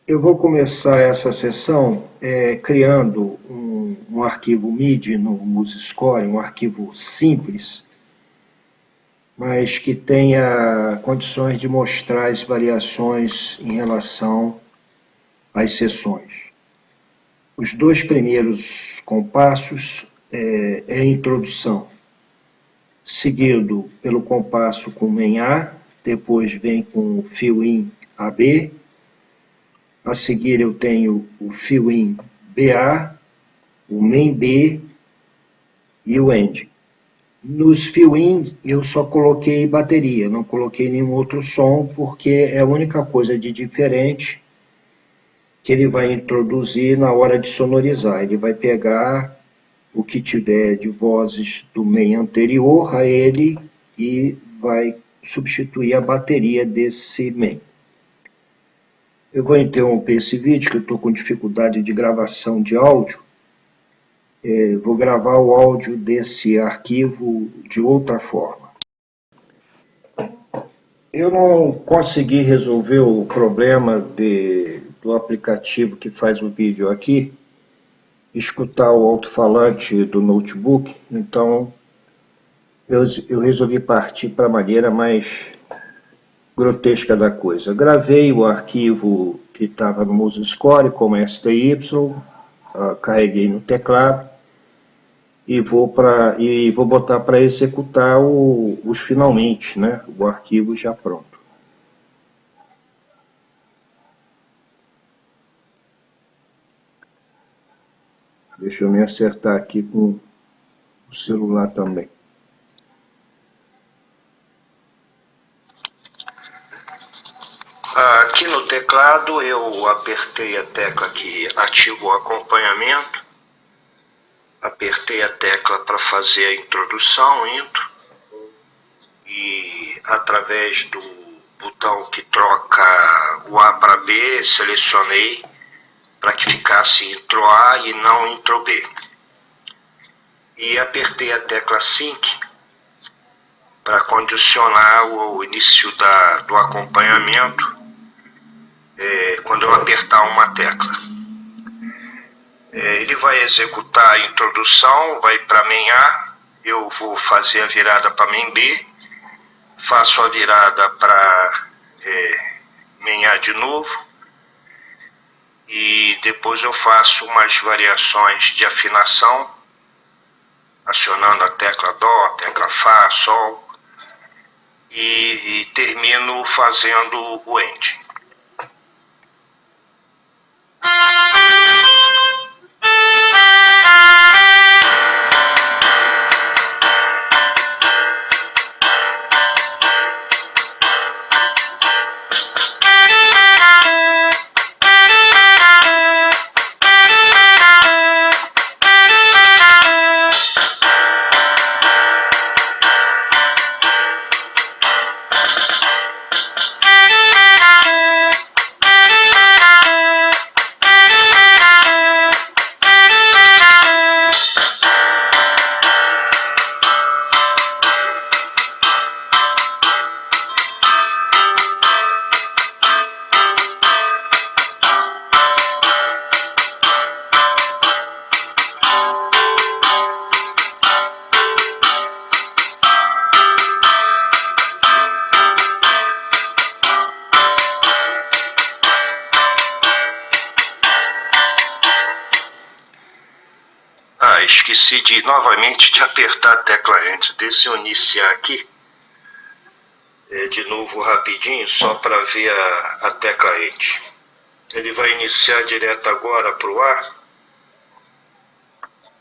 Eu vou começar essa sessão criando um arquivo MIDI no MuseScore, um arquivo simples, mas que tenha condições de mostrar as variações em relação às sessões. Os dois primeiros compassos é a introdução, seguido pelo compasso com main A, depois vem com o fill-in AB, a seguir eu tenho o fill-in BA, o main B e o end. Nos fill-in eu só coloquei bateria, não coloquei nenhum outro som, porque é a única coisa de diferente que ele vai introduzir na hora de sonorizar. Ele vai pegar o que tiver de vozes do main anterior a ele e vai substituir a bateria desse main. Eu vou interromper esse vídeo, que eu estou com dificuldade de gravação de áudio. Vou gravar o áudio desse arquivo de outra forma. Eu não consegui resolver o problema do aplicativo que faz o vídeo aqui, escutar o alto-falante do notebook, então eu resolvi partir para a maneira mais grotesca da coisa. Gravei o arquivo que estava no MuseScore como STY, carreguei no teclado e vou botar para executar os finalmente, né? O arquivo já pronto. Deixa eu me acertar aqui com o celular também. Aqui no teclado eu apertei a tecla que ativa o acompanhamento, apertei a tecla para fazer a introdução, intro, e através do botão que troca o A para B, selecionei para que ficasse intro A e não intro B. E apertei a tecla Sync para condicionar o início do acompanhamento quando eu apertar uma tecla. Ele vai executar a introdução, vai para main A, eu vou fazer a virada para main B, faço a virada para main A de novo, e depois eu faço umas variações de afinação, acionando a tecla Dó, a tecla Fá, Sol, e termino fazendo o end. Esqueci novamente de apertar a tecla Enter. Deixa eu iniciar aqui de novo rapidinho, só para ver a tecla Enter. Ele vai iniciar direto agora para o ar,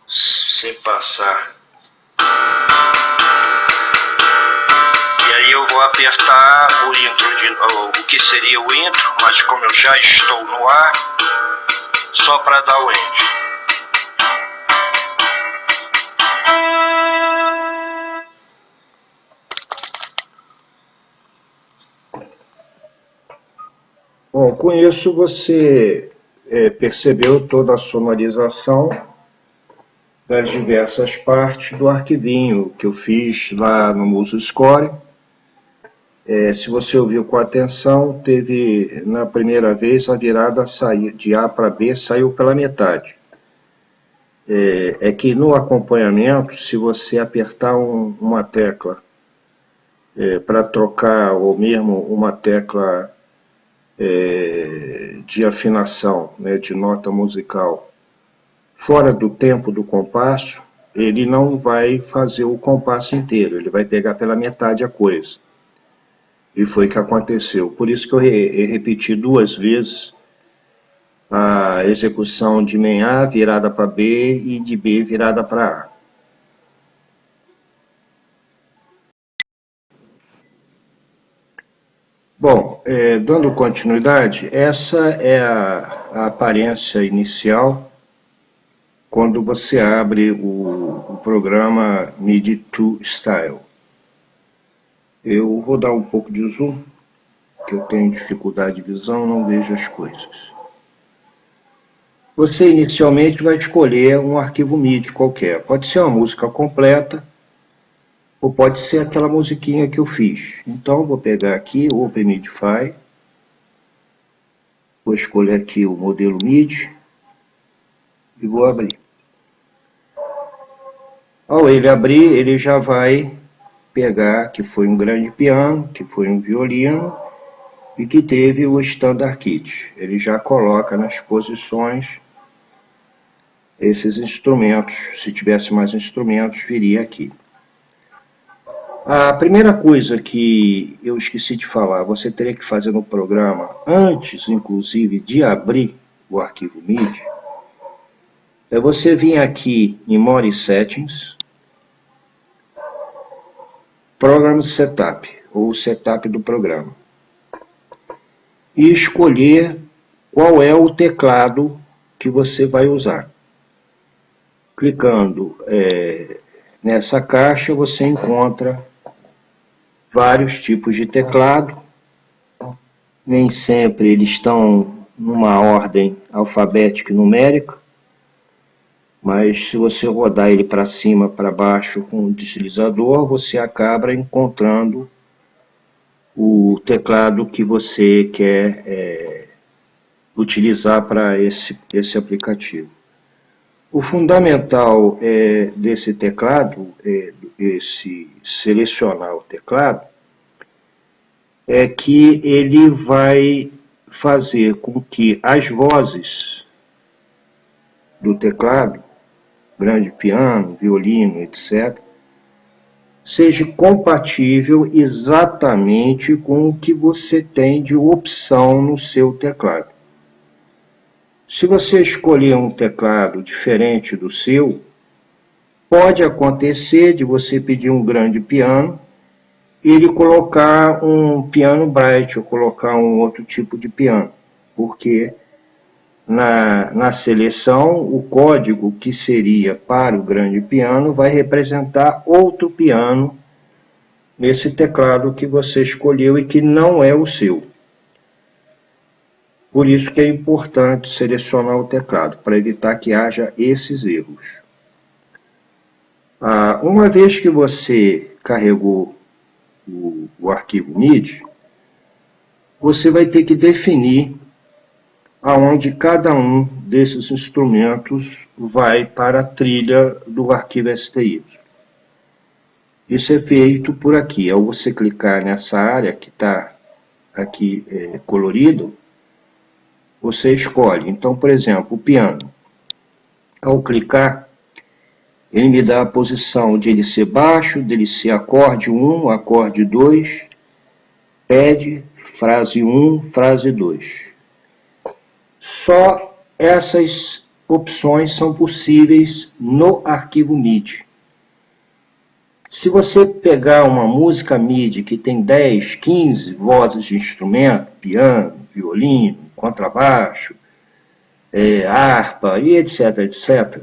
sem passar. E aí eu vou apertar o intro, o que seria o intro, mas como eu já estou no ar, só para dar o Enter. Bom, com isso você percebeu toda a sonorização das diversas partes do arquivinho que eu fiz lá no MuseScore. Se você ouviu com atenção, teve na primeira vez a virada de A para B saiu pela metade. É que no acompanhamento, se você apertar uma tecla para trocar, ou mesmo uma tecla de afinação, né, de nota musical, fora do tempo do compasso, ele não vai fazer o compasso inteiro, ele vai pegar pela metade a coisa. E foi o que aconteceu. Por isso que eu repeti 2 vezes a execução de Men A virada para B e de B virada para A. Bom, dando continuidade, essa é a aparência inicial quando você abre o programa MIDI 2 Style. Eu vou dar um pouco de zoom, que eu tenho dificuldade de visão, não vejo as coisas. Você inicialmente vai escolher um arquivo MIDI qualquer. Pode ser uma música completa, ou pode ser aquela musiquinha que eu fiz. Então, vou pegar aqui o OpenMIDIFy, vou escolher aqui o modelo MIDI e vou abrir. Ao ele abrir, ele já vai pegar que foi um grande piano, que foi um violino e que teve o Standard Kit. Ele já coloca nas posições esses instrumentos. Se tivesse mais instrumentos, viria aqui. A primeira coisa que eu esqueci de falar, você teria que fazer no programa, antes inclusive de abrir o arquivo MIDI, é você vir aqui em More Settings, Program Setup, ou Setup do programa, e escolher qual é o teclado que você vai usar. Clicando nessa caixa, você encontra vários tipos de teclado, nem sempre eles estão numa ordem alfabética e numérica, mas se você rodar ele para cima, para baixo com o deslizador, você acaba encontrando o teclado que você quer utilizar para esse aplicativo. O fundamental desse teclado, esse selecionar o teclado, é que ele vai fazer com que as vozes do teclado, grande piano, violino, etc., seja compatível exatamente com o que você tem de opção no seu teclado. Se você escolher um teclado diferente do seu, pode acontecer de você pedir um grande piano e ele colocar um piano Bright ou colocar um outro tipo de piano, porque na seleção o código que seria para o grande piano vai representar outro piano nesse teclado que você escolheu e que não é o seu. Por isso que é importante selecionar o teclado, para evitar que haja esses erros. Uma vez que você carregou o arquivo MIDI, você vai ter que definir aonde cada um desses instrumentos vai para a trilha do arquivo STI. Isso é feito por aqui. Ao você clicar nessa área que está aqui colorido, você escolhe. Então, por exemplo, o piano. Ao clicar, ele me dá a posição de ele ser baixo, dele ser acorde 1, acorde 2, pad, frase 1, frase 2. Só essas opções são possíveis no arquivo MIDI. Se você pegar uma música MIDI que tem 10, 15 vozes de instrumento, piano, violino, contrabaixo, harpa e etc, etc,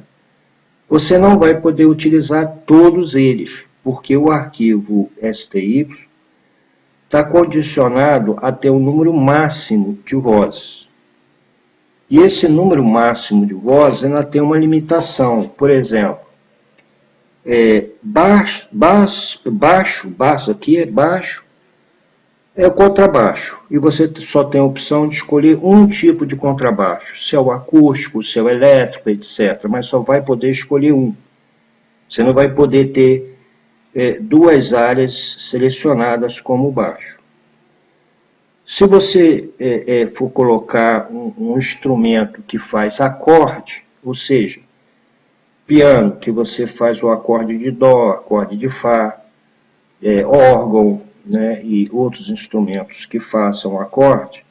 você não vai poder utilizar todos eles, porque o arquivo STY está condicionado a ter um número máximo de vozes. E esse número máximo de vozes ainda tem uma limitação. Por exemplo, baixo aqui é baixo, É o contrabaixo, e você só tem a opção de escolher um tipo de contrabaixo, se é o acústico, se é o elétrico, etc. Mas só vai poder escolher um. Você não vai poder ter duas áreas selecionadas como baixo. Se você for colocar um instrumento que faz acorde, ou seja, piano, que você faz o acorde de dó, acorde de fá, órgão, né, e outros instrumentos que façam acorde,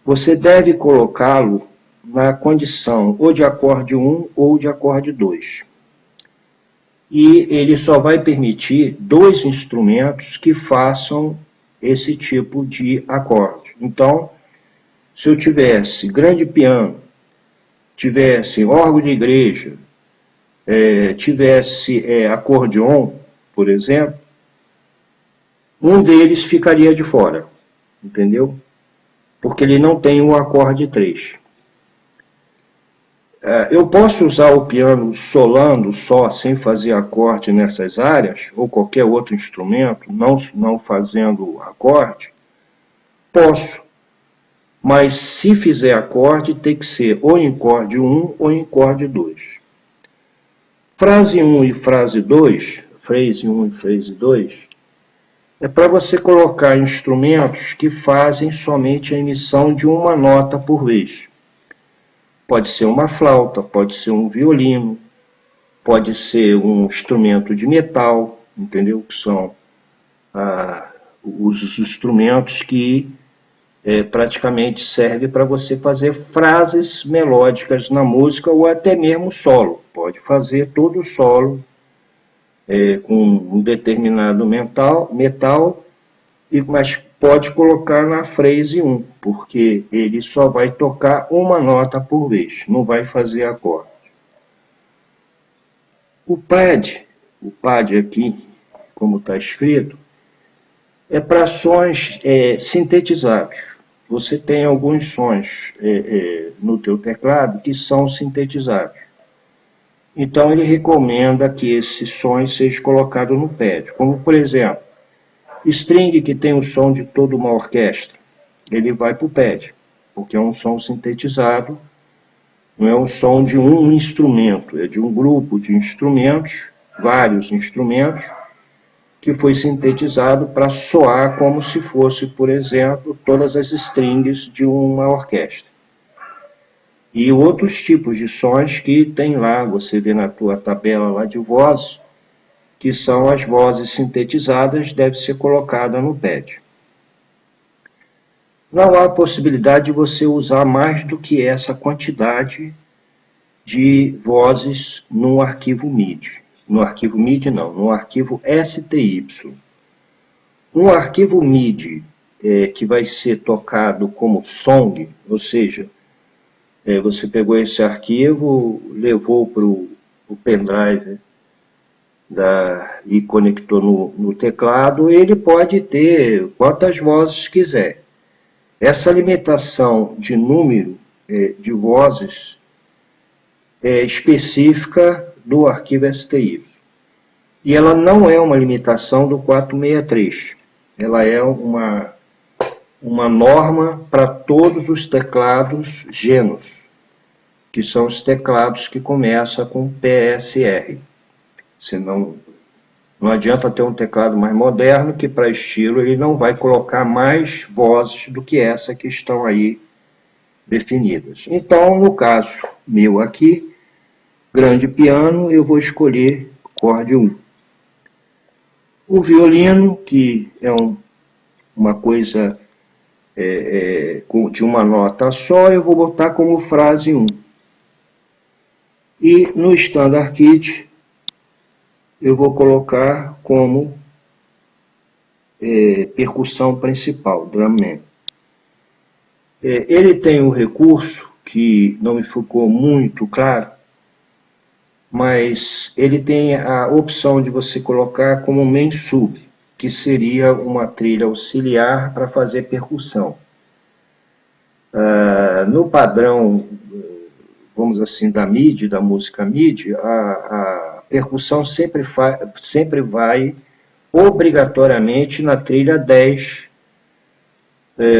você deve colocá-lo na condição ou de acorde 1 ou de acorde 2. E ele só vai permitir dois instrumentos que façam esse tipo de acorde. Então, se eu tivesse grande piano, tivesse órgão de igreja, tivesse acordeon, por exemplo, um deles ficaria de fora, entendeu? Porque ele não tem o acorde 3. Eu posso usar o piano solando só, sem fazer acorde nessas áreas, ou qualquer outro instrumento, não fazendo acorde? Posso, mas se fizer acorde, tem que ser ou em acorde 1 ou em acorde 2. Frase 1 e frase 2, phrase 1 e phrase 2, é para você colocar instrumentos que fazem somente a emissão de uma nota por vez. Pode ser uma flauta, pode ser um violino, pode ser um instrumento de metal, entendeu? Que são os instrumentos que praticamente servem para você fazer frases melódicas na música ou até mesmo solo. Pode fazer todo o solo com um determinado metal, mas pode colocar na phrase 1, porque ele só vai tocar uma nota por vez, não vai fazer acorde. O pad aqui, como está escrito, é para sons sintetizados. Você tem alguns sons no teu teclado que são sintetizados. Então ele recomenda que esses sons sejam colocados no pad, como por exemplo, string que tem o som de toda uma orquestra, ele vai para o pad, porque é um som sintetizado, não é um som de um instrumento, é de um grupo de instrumentos, vários instrumentos, que foi sintetizado para soar como se fosse, por exemplo, todas as strings de uma orquestra. E outros tipos de sons que tem lá, você vê na tua tabela lá de vozes, que são as vozes sintetizadas, deve ser colocada no pad. Não há possibilidade de você usar mais do que essa quantidade de vozes no arquivo MIDI. No arquivo MIDI não, no arquivo STY. Um arquivo MIDI que vai ser tocado como song, ou seja, você pegou esse arquivo, levou para o pendrive e conectou no teclado, ele pode ter quantas vozes quiser. Essa limitação de número de vozes é específica do arquivo STY. E ela não é uma limitação do 463. Ela é uma norma para todos os teclados Genus, que são os teclados que começam com PSR. Senão, não adianta ter um teclado mais moderno, que para estilo ele não vai colocar mais vozes do que essa que estão aí definidas. Então, no caso meu aqui, grande piano, eu vou escolher acorde 1. O violino, que é uma coisa de uma nota só, eu vou botar como frase 1. E no Standard Kit, eu vou colocar como percussão principal, Drumman. Ele tem um recurso que não me ficou muito claro, mas ele tem a opção de você colocar como main sub, que seria uma trilha auxiliar para fazer percussão. No padrão, vamos assim, da MIDI, da música MIDI, a percussão sempre vai obrigatoriamente na trilha 10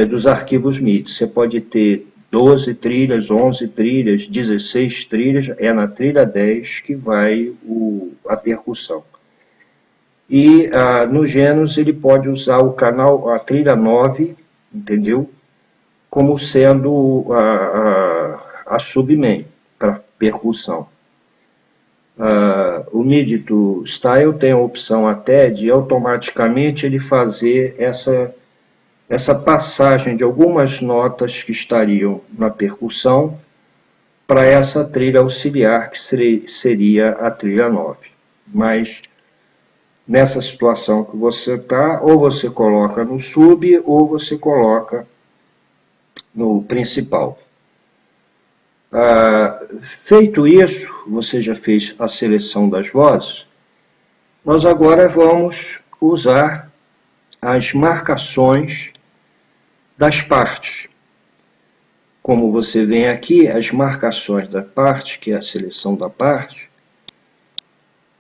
dos arquivos MIDI. Você pode ter 12 trilhas, 11 trilhas, 16 trilhas, é na trilha 10 que vai a percussão. E no Genos ele pode usar o canal, a trilha 9, entendeu? Como sendo a submain para percussão. O MIDI do Style tem a opção até de automaticamente ele fazer essa passagem de algumas notas que estariam na percussão para essa trilha auxiliar que seria a trilha 9. Mas nessa situação que você está, ou você coloca no sub ou você coloca no principal. Feito isso, você já fez a seleção das vozes, nós agora vamos usar as marcações das partes. Como você vê aqui, as marcações da parte, que é a seleção da parte,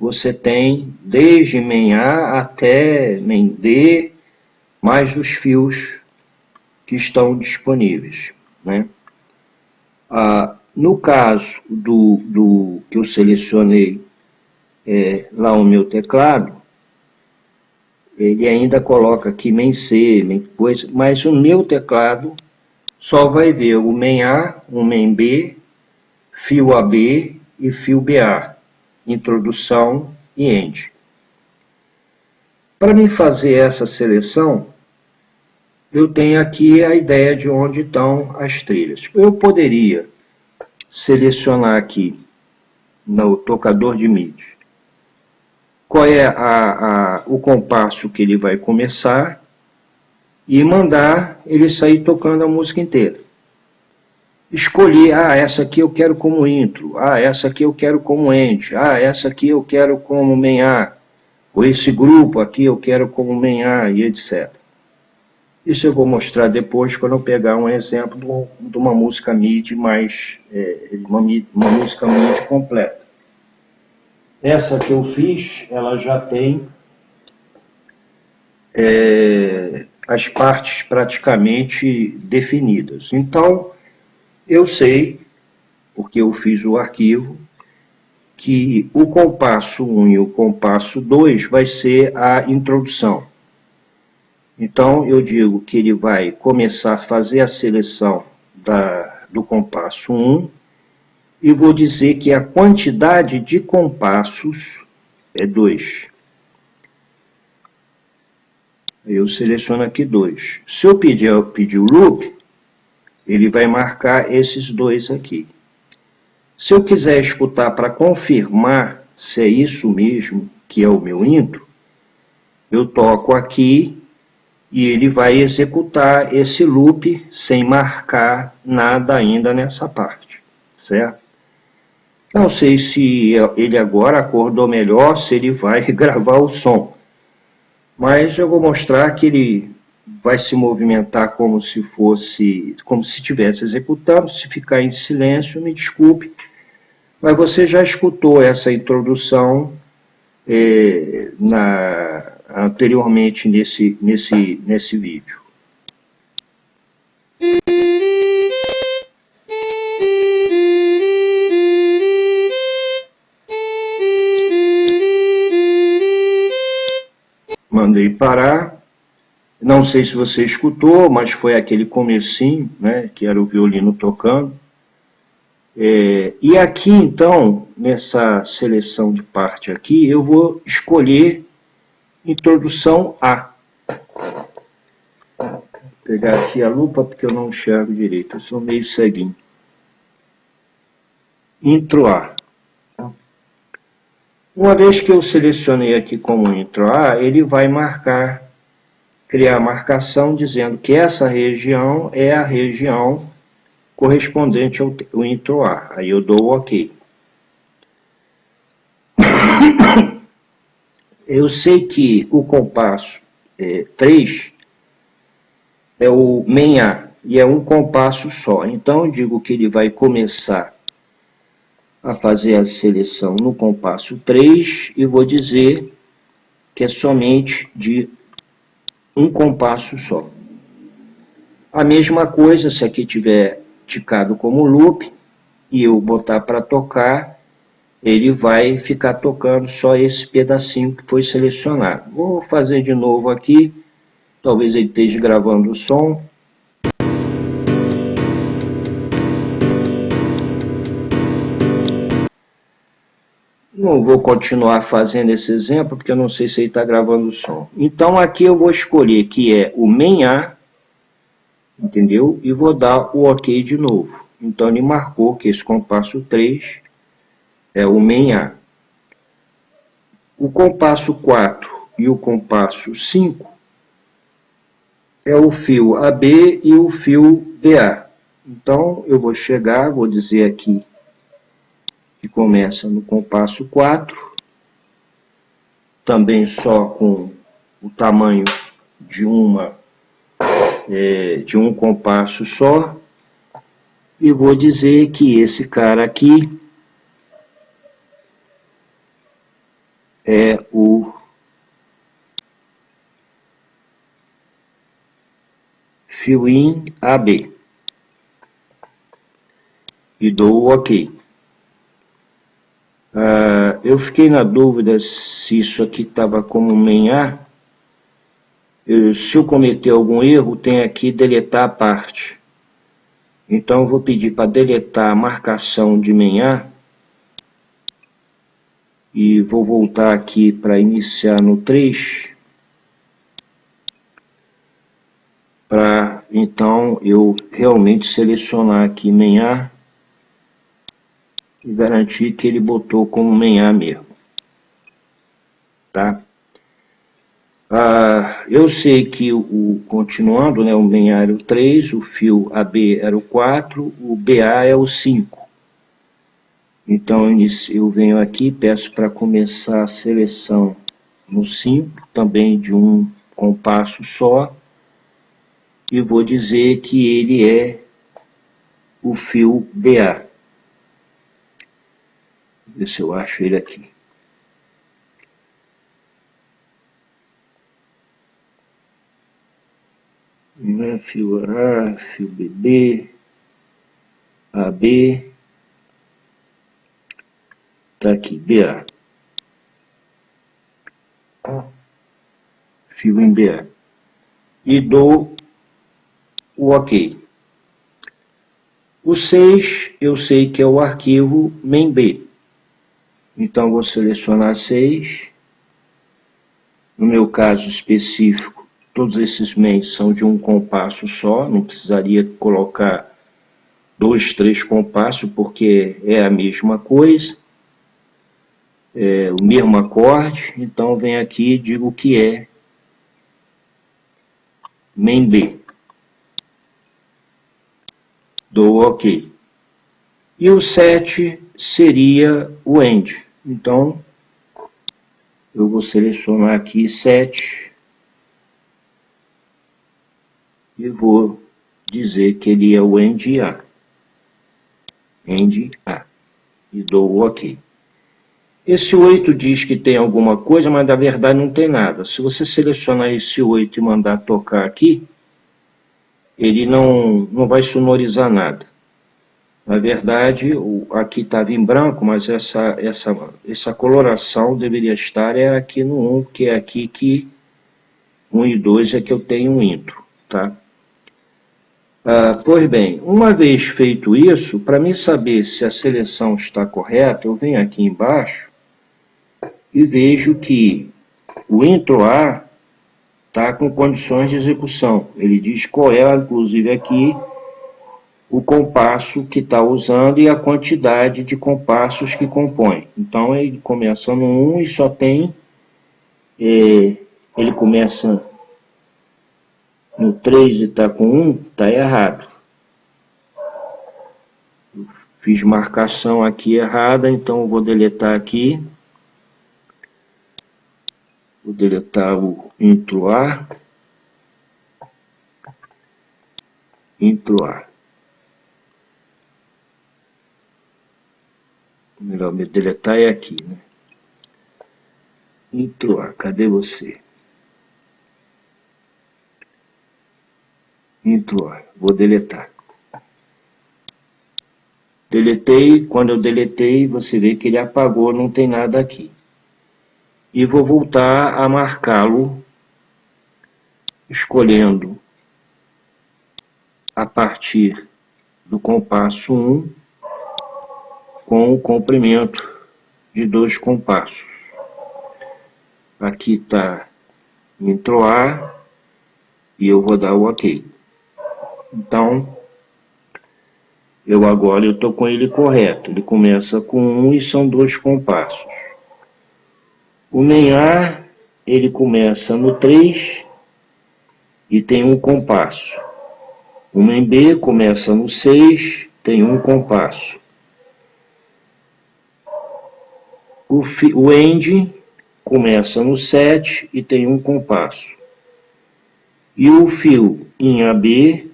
você tem desde main A até main D, mais os fios que estão disponíveis, né? No caso do que eu selecionei lá no meu teclado, ele ainda coloca aqui main C, main coisa, mas o meu teclado só vai ver o main A, o main B, fio AB e fio BA, introdução e end. Para mim fazer essa seleção, eu tenho aqui a ideia de onde estão as trilhas. Eu poderia selecionar aqui no tocador de MIDI qual é o compasso que ele vai começar e mandar ele sair tocando a música inteira. Escolher, essa aqui eu quero como intro, essa aqui eu quero como end, essa aqui eu quero como main A, ou esse grupo aqui eu quero como main A, e etc. Isso eu vou mostrar depois quando eu pegar um exemplo de uma música MIDI uma música MIDI completa. Essa que eu fiz, ela já tem as partes praticamente definidas. Então, eu sei, porque eu fiz o arquivo, que o compasso 1 e o compasso 2 vai ser a introdução. Então, eu digo que ele vai começar a fazer a seleção do compasso 1 e vou dizer que a quantidade de compassos é 2. Eu seleciono aqui 2. Se eu pedir o loop, ele vai marcar esses 2 aqui. Se eu quiser escutar para confirmar se é isso mesmo que é o meu intro, eu toco aqui e ele vai executar esse loop sem marcar nada ainda nessa parte, certo? Não sei se ele agora acordou melhor, se ele vai gravar o som, mas eu vou mostrar que ele vai se movimentar como se estivesse executando. Se ficar em silêncio, me desculpe, mas você já escutou essa introdução anteriormente nesse vídeo. Mandei parar. Não sei se você escutou, mas foi aquele comecinho, né, que era o violino tocando. E aqui, então, nessa seleção de parte aqui, eu vou escolher introdução A. Vou pegar aqui a lupa porque eu não enxergo direito, eu sou meio ceguinho. Intro A. Uma vez que eu selecionei aqui como intro A, ele vai criar a marcação dizendo que essa região é a região correspondente ao intro A. Aí eu dou o OK. Eu sei que o compasso 3 é o main A e é um compasso só. Então eu digo que ele vai começar a fazer a seleção no compasso 3 e vou dizer que é somente de um compasso só. A mesma coisa, se aqui tiver ticado como loop, e eu botar para tocar, ele vai ficar tocando só esse pedacinho que foi selecionado. Vou fazer de novo aqui, talvez ele esteja gravando o som. Não vou continuar fazendo esse exemplo, porque eu não sei se ele está gravando o som. Então aqui eu vou escolher que é o main A, entendeu? E vou dar o OK de novo. Então ele marcou que esse compasso 3 é o main A. O compasso 4 e o compasso 5 é o fio AB e o fio BA. Então eu vou chegar, vou dizer aqui que começa no compasso 4, também só com o tamanho de de um compasso só, e vou dizer que esse cara aqui é o fio in AB, e dou o OK. Eu fiquei na dúvida se isso aqui estava como main A. Se eu cometer algum erro, tem aqui deletar a parte. Então eu vou pedir para deletar a marcação de main A e vou voltar aqui para iniciar no 3, para então eu realmente selecionar aqui main A e garantir que ele botou como main A mesmo, tá? Eu sei que continuando, né, o main A era o 3, o fio AB era o 4, o BA é o 5. Então eu venho aqui, peço para começar a seleção no 5, também de um compasso só, e vou dizer que ele é o fio BA. Ver se eu acho ele aqui. Fio A, fio BB, AB, tá aqui, BA. Fio em BA. E dou o OK. O 6, eu sei que é o arquivo main-B. Então, vou selecionar 6. No meu caso específico, todos esses mains são de um compasso só, não precisaria colocar 2, 3 compassos, porque é a mesma coisa, é o mesmo acorde. Então, venho aqui e digo que é main B. Dou OK. E o 7 seria o end. Então, eu vou selecionar aqui 7 e vou dizer que ele é o end A. End A. E dou o OK. Esse 8 diz que tem alguma coisa, mas na verdade não tem nada. Se você selecionar esse 8 e mandar tocar aqui, ele não vai sonorizar nada. Na verdade, aqui estava em branco, mas essa coloração deveria estar aqui no 1, que é aqui que 1 e 2 é que eu tenho um intro, tá? Pois bem, uma vez feito isso, para mim saber se a seleção está correta, eu venho aqui embaixo e vejo que o intro A está com condições de execução. Ele diz qual é, inclusive aqui, o compasso que está usando e a quantidade de compassos que compõe. Então ele começa no 1 e só tem, ele começa no 3 e está com 1, está errado. Eu fiz marcação aqui errada, então eu vou deletar aqui. Vou deletar o intro A. Intro A. Melhor me deletar é aqui, né? Intro A, cadê você? intro, vou deletar. Deletei, quando eu deletei, você vê que ele apagou, não tem nada aqui. E vou voltar a marcá-lo, escolhendo a partir do compasso 1, com o comprimento de 2 compassos. Aqui está intro A, e eu vou dar o OK. Então, agora eu estou com ele correto. Ele começa com 1 e são 2 compassos. O main A, ele começa no 3 e tem 1 compasso. O main B começa no 6, tem 1 compasso. O end começa no 7 e tem 1 compasso. E o fio em AB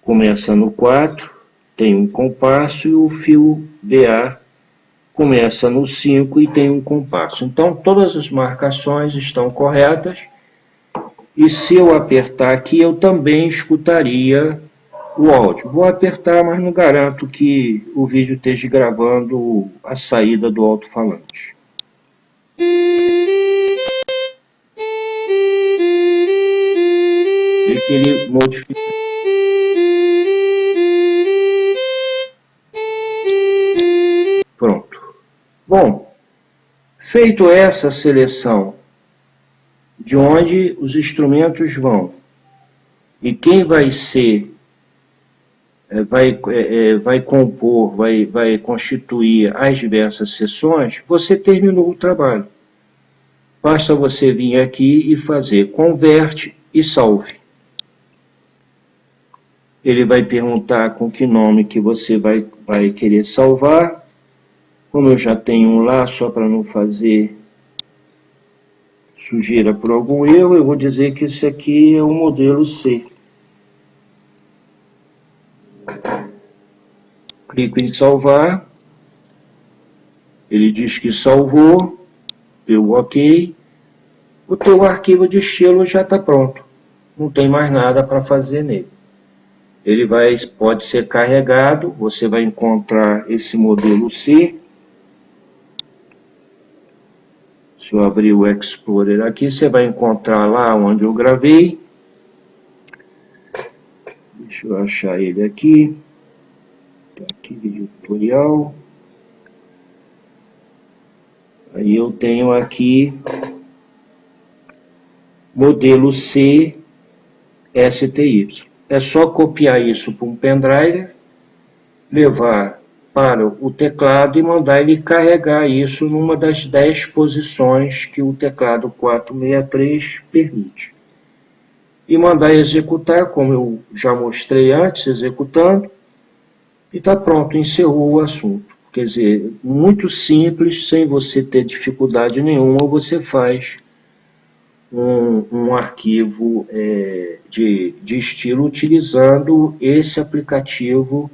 começa no 4, tem 1 compasso, e o fio BA começa no 5 e tem 1 compasso. Então, todas as marcações estão corretas. E se eu apertar aqui, eu também escutaria o áudio. Vou apertar, mas não garanto que o vídeo esteja gravando a saída do alto-falante. Vê que ele modifica. Pronto. Bom, feito essa seleção de onde os instrumentos vão e quem vai ser, vai compor, vai constituir as diversas sessões, você terminou o trabalho. Basta você vir aqui e fazer converte e salve. Ele vai perguntar com que nome que você vai querer salvar. Como eu já tenho um lá, só para não fazer sujeira por algum erro, eu vou dizer que esse aqui é o modelo C. Clico em salvar. Ele diz que salvou. Deu OK. O teu arquivo de estilo já está pronto. Não tem mais nada para fazer nele. Ele pode ser carregado. Você vai encontrar esse modelo C. Se eu abrir o Explorer aqui, você vai encontrar lá onde eu gravei. Deixa eu achar ele aqui. Está aqui, vídeo tutorial. Aí eu tenho aqui modelo C STY. É só copiar isso para um pendrive, levar para o teclado e mandar ele carregar isso numa das 10 posições que o teclado 463 permite. E mandar executar, como eu já mostrei antes, executando, e está pronto, encerrou o assunto. Quer dizer, muito simples, sem você ter dificuldade nenhuma, você faz um arquivo de estilo utilizando esse aplicativo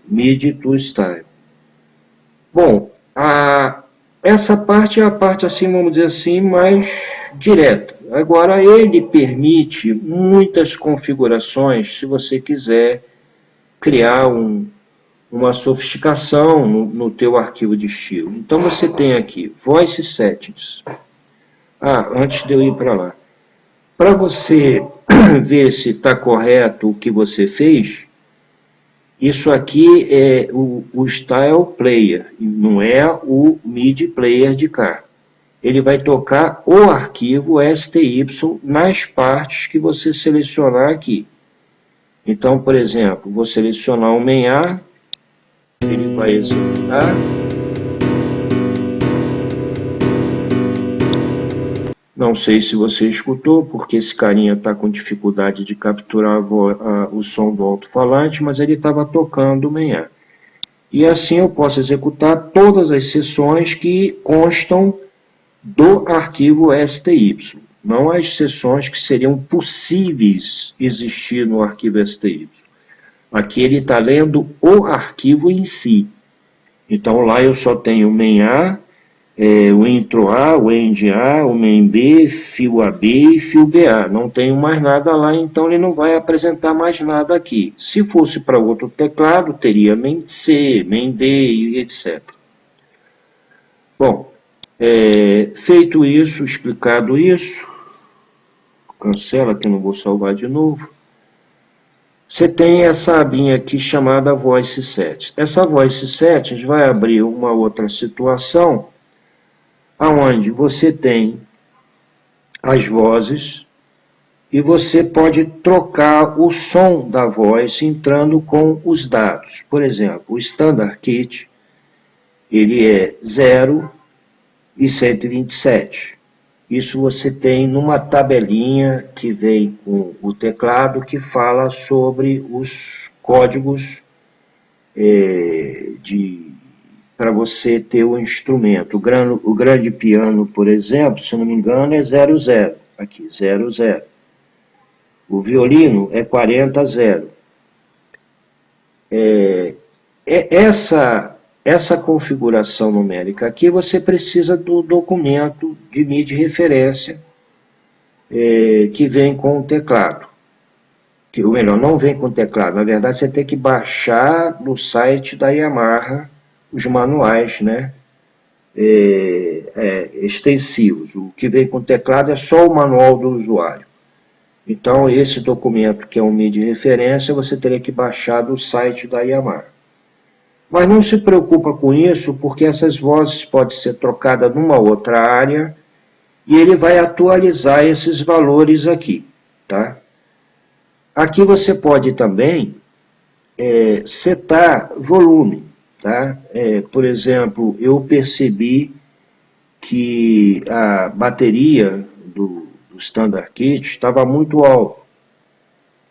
MIDI to Style. Bom, essa parte é a parte, assim, vamos dizer assim, mais direta. Agora, ele permite muitas configurações, se você quiser criar uma sofisticação no teu arquivo de estilo. Então, você tem aqui Voice Settings. Antes de eu ir para lá. Para você ver se está correto o que você fez, isso aqui é o Style Player, não é o MIDI Player de cá. Ele vai tocar o arquivo STY nas partes que você selecionar aqui. Então, por exemplo, vou selecionar o main A, ele vai executar. Não sei se você escutou, porque esse carinha está com dificuldade de capturar o som do alto-falante, mas ele estava tocando o main A. E assim eu posso executar todas as sessões que constam do arquivo STY, não as sessões que seriam possíveis existir no arquivo STY. Aqui ele está lendo o arquivo em si. Então lá eu só tenho main A, o intro A, o end A, o main B, fio AB e fio BA. Não tenho mais nada lá, então ele não vai apresentar mais nada aqui. Se fosse para outro teclado, teria main C, main D e etc. Bom, feito isso, explicado isso, cancela que eu não vou salvar de novo. Você tem essa abinha aqui chamada Voice Settings. Essa Voice Settings vai abrir uma outra situação onde você tem as vozes e você pode trocar o som da voz entrando com os dados. Por exemplo, o Standard Kit, ele é 0 e 127. Isso você tem numa tabelinha que vem com o teclado que fala sobre os códigos para você ter o instrumento. O grande piano, por exemplo, se não me engano, é 00. Aqui, 00. O violino é 40-0. Essa configuração numérica aqui, você precisa do documento de MIDI referência que vem com o teclado. Ou melhor, não vem com o teclado. Na verdade, você tem que baixar no site da Yamaha os manuais, né? Extensivos. O que vem com o teclado é só o manual do usuário. Então, esse documento, que é um MIDI referência, você teria que baixar do site da Yamaha. Mas não se preocupa com isso, porque essas vozes podem ser trocadas numa outra área e ele vai atualizar esses valores aqui, tá? Aqui você pode também setar volume, tá? Por exemplo, eu percebi que a bateria do Standard Kit estava muito alta.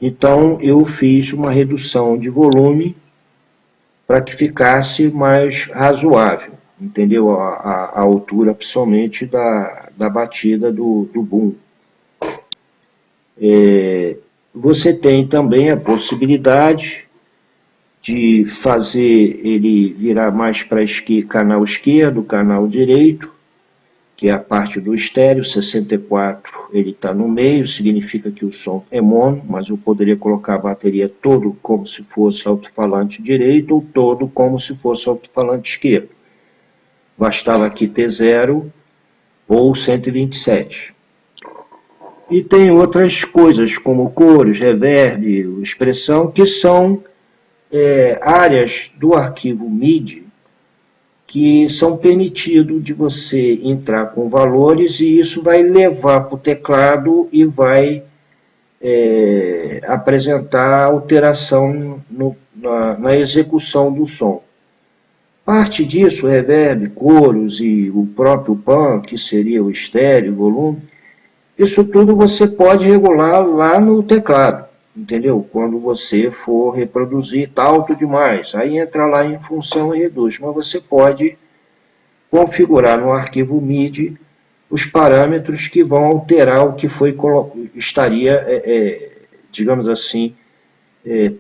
Então, eu fiz uma redução de volume para que ficasse mais razoável, entendeu? A altura, principalmente, da batida do boom. Você tem também a possibilidade de fazer ele virar mais para canal esquerdo, canal direito, que é a parte do estéreo. 64 ele está no meio, significa que o som é mono, mas eu poderia colocar a bateria todo como se fosse alto-falante direito ou todo como se fosse alto-falante esquerdo. Bastava aqui ter 0 ou 127. E tem outras coisas como coros, reverb, expressão, que são áreas do arquivo MIDI que são permitidos de você entrar com valores, e isso vai levar para o teclado e vai apresentar alteração na execução do som. Parte disso, reverb, coros e o próprio pan, que seria o estéreo, o volume, isso tudo você pode regular lá no teclado, entendeu? Quando você for reproduzir, está alto demais, aí entra lá em função e reduz. Mas você pode configurar no arquivo MIDI os parâmetros que vão alterar o que estaria, digamos assim,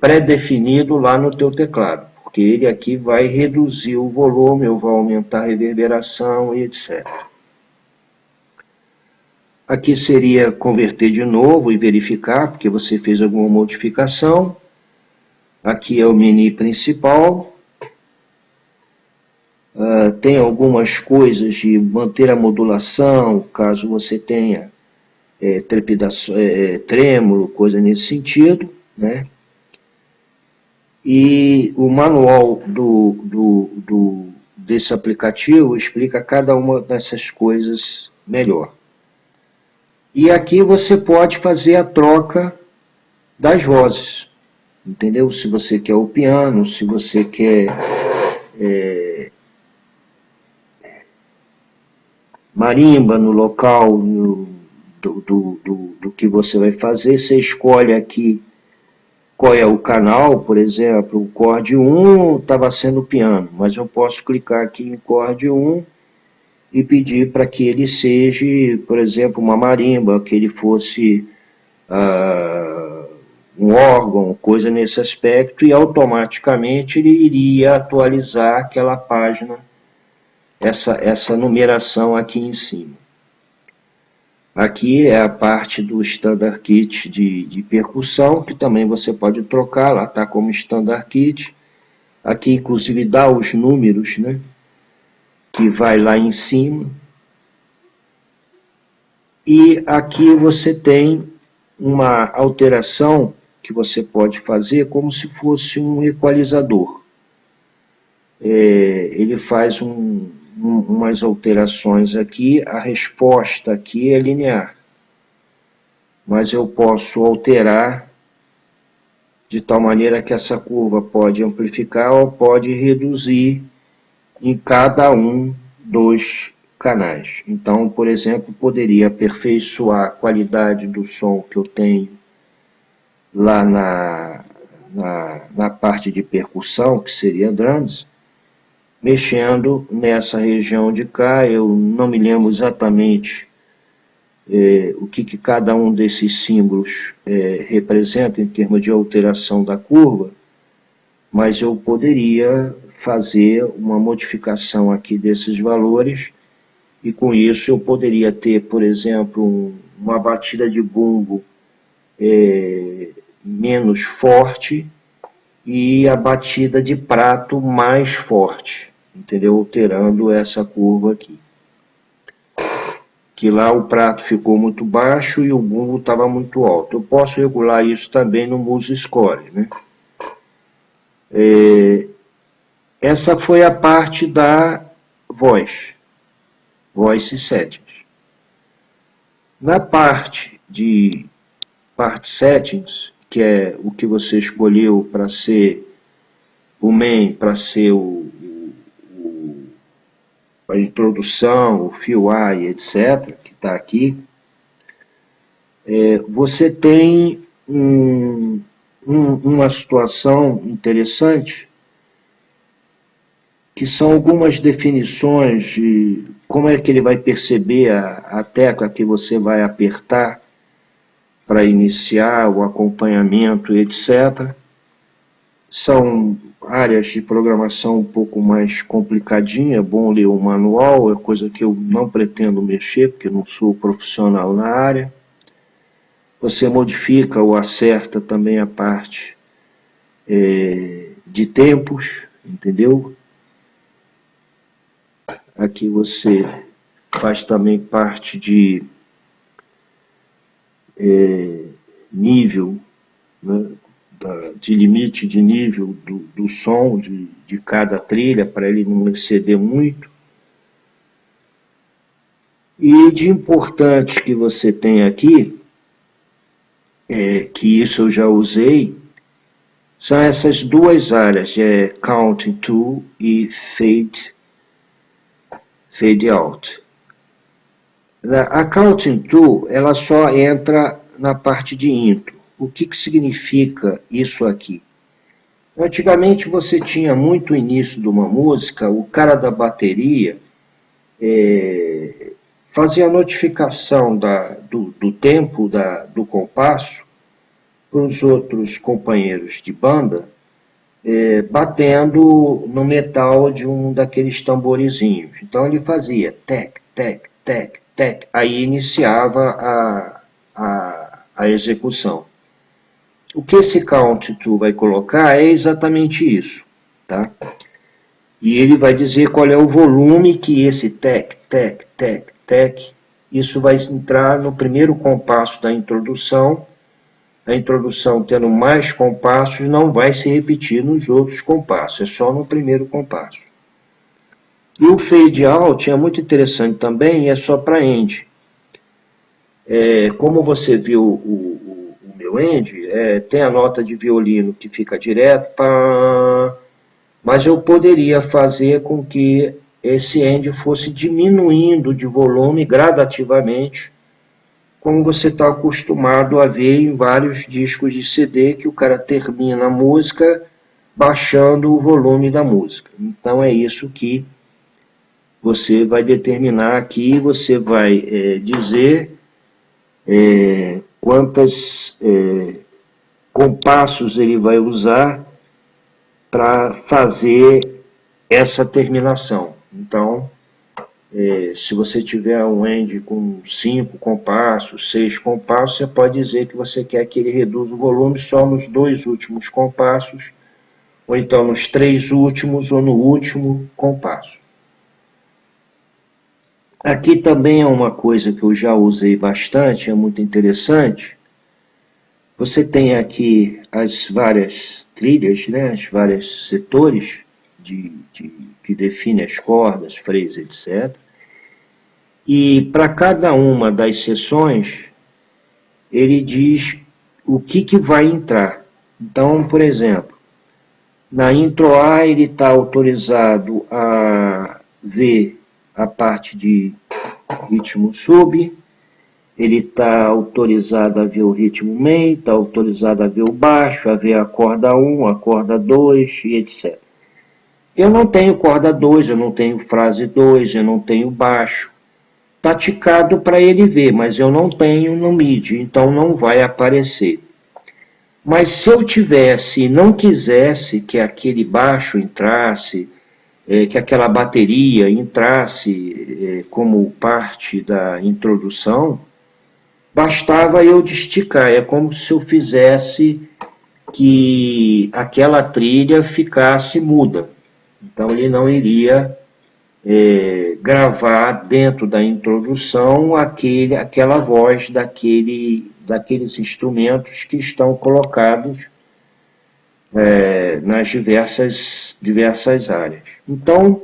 pré-definido lá no teu teclado, porque ele aqui vai reduzir o volume, ou vai aumentar a reverberação e etc. Aqui seria converter de novo e verificar, porque você fez alguma modificação. Aqui é o menu principal. Tem algumas coisas de manter a modulação, caso você tenha trêmulo, coisa nesse sentido, né? E o manual desse aplicativo explica cada uma dessas coisas melhor. E aqui você pode fazer a troca das vozes, entendeu? Se você quer o piano, se você quer marimba no local do que você vai fazer, você escolhe aqui qual é o canal. Por exemplo, o Chord 1 estava sendo piano, mas eu posso clicar aqui em Chord 1 e pedir para que ele seja, por exemplo, uma marimba, que ele fosse um órgão, coisa nesse aspecto, e automaticamente ele iria atualizar aquela página essa numeração aqui em cima. Aqui é a parte do Standard Kit de percussão, que também você pode trocar, lá está como Standard Kit. Aqui, inclusive, dá os números, né, que vai lá em cima. E aqui você tem uma alteração que você pode fazer como se fosse um equalizador. Ele faz umas alterações aqui, a resposta aqui é linear. Mas eu posso alterar de tal maneira que essa curva pode amplificar ou pode reduzir em cada um dos canais. Então, por exemplo, poderia aperfeiçoar a qualidade do som que eu tenho lá na parte de percussão, que seria drums, mexendo nessa região de cá. Eu não me lembro exatamente o que cada um desses símbolos representa em termos de alteração da curva, mas eu poderia fazer uma modificação aqui desses valores, e com isso eu poderia ter, por exemplo, uma batida de bumbo menos forte e a batida de prato mais forte, entendeu? Alterando essa curva aqui. Que lá o prato ficou muito baixo e o bumbo estava muito alto. Eu posso regular isso também no MuseScore, né? Essa foi a parte da voz settings. Na parte de part settings, que é o que você escolheu para ser o main, para ser a introdução, o FIUI, etc., que está aqui, você tem uma situação interessante, que são algumas definições de como é que ele vai perceber a tecla que você vai apertar para iniciar o acompanhamento, etc. São áreas de programação um pouco mais complicadinha, é bom ler o manual, é coisa que eu não pretendo mexer, porque não sou profissional na área. Você modifica ou acerta também a parte de tempos, entendeu? Aqui você faz também parte de nível, né, de limite de nível do som de cada trilha, para ele não exceder muito. E de importante que você tem aqui, que isso eu já usei, são essas duas áreas, Counting To e Fade Out. A Counting To, ela só entra na parte de intro. O que significa isso aqui? Antigamente você tinha muito início de uma música, o cara da bateria fazia a notificação do tempo do compasso para os outros companheiros de banda, batendo no metal de um daqueles tamborizinhos. Então ele fazia tec, tec, tec, tec, aí iniciava a execução. O que esse count to vai colocar é exatamente isso, tá? E ele vai dizer qual é o volume que esse tec, tec, tec, tec, isso vai entrar no primeiro compasso da introdução. A introdução tendo mais compassos não vai se repetir nos outros compassos, é só no primeiro compasso. E o fade out é muito interessante também, é só para end. Como você viu o meu end, tem a nota de violino que fica direto, pá, mas eu poderia fazer com que esse end fosse diminuindo de volume gradativamente, como você está acostumado a ver em vários discos de CD, que o cara termina a música baixando o volume da música. Então é isso que você vai determinar aqui, você vai dizer quantos compassos ele vai usar para fazer essa terminação. Então, Se você tiver um end com 5 compassos, 6 compassos, você pode dizer que você quer que ele reduza o volume só nos 2 últimos compassos, ou então nos 3 últimos, ou no último compasso. Aqui também é uma coisa que eu já usei bastante, é muito interessante. Você tem aqui as várias trilhas, né, os vários setores que definem as cordas, freios, etc. E para cada uma das seções, ele diz o que vai entrar. Então, por exemplo, na intro A ele está autorizado a ver a parte de ritmo sub, ele está autorizado a ver o ritmo main, está autorizado a ver o baixo, a ver a corda 1, a corda 2 e etc. Eu não tenho corda 2, eu não tenho frase 2, eu não tenho baixo. Está ticado para ele ver, mas eu não tenho no MIDI, então não vai aparecer. Mas se eu tivesse e não quisesse que aquele baixo entrasse, que aquela bateria entrasse como parte da introdução, bastava eu esticar. É como se eu fizesse que aquela trilha ficasse muda. Então ele não iria gravar dentro da introdução aquela voz daqueles instrumentos que estão colocados nas diversas áreas. Então,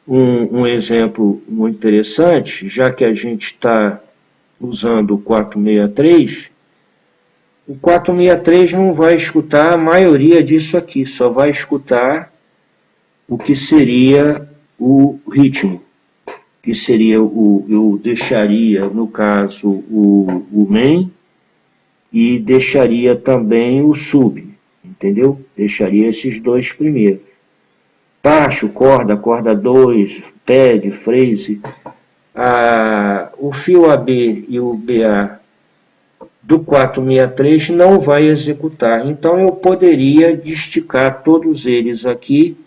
um exemplo muito interessante, já que a gente está usando o 463, o 463 não vai escutar a maioria disso aqui, só vai escutar o que seria o ritmo, que seria eu deixaria, no caso, o main e deixaria também o sub, entendeu? Deixaria esses dois primeiros. Baixo, corda 2, pad, phrase, o fio AB e o BA do 463 não vai executar. Então eu poderia esticar todos eles aqui.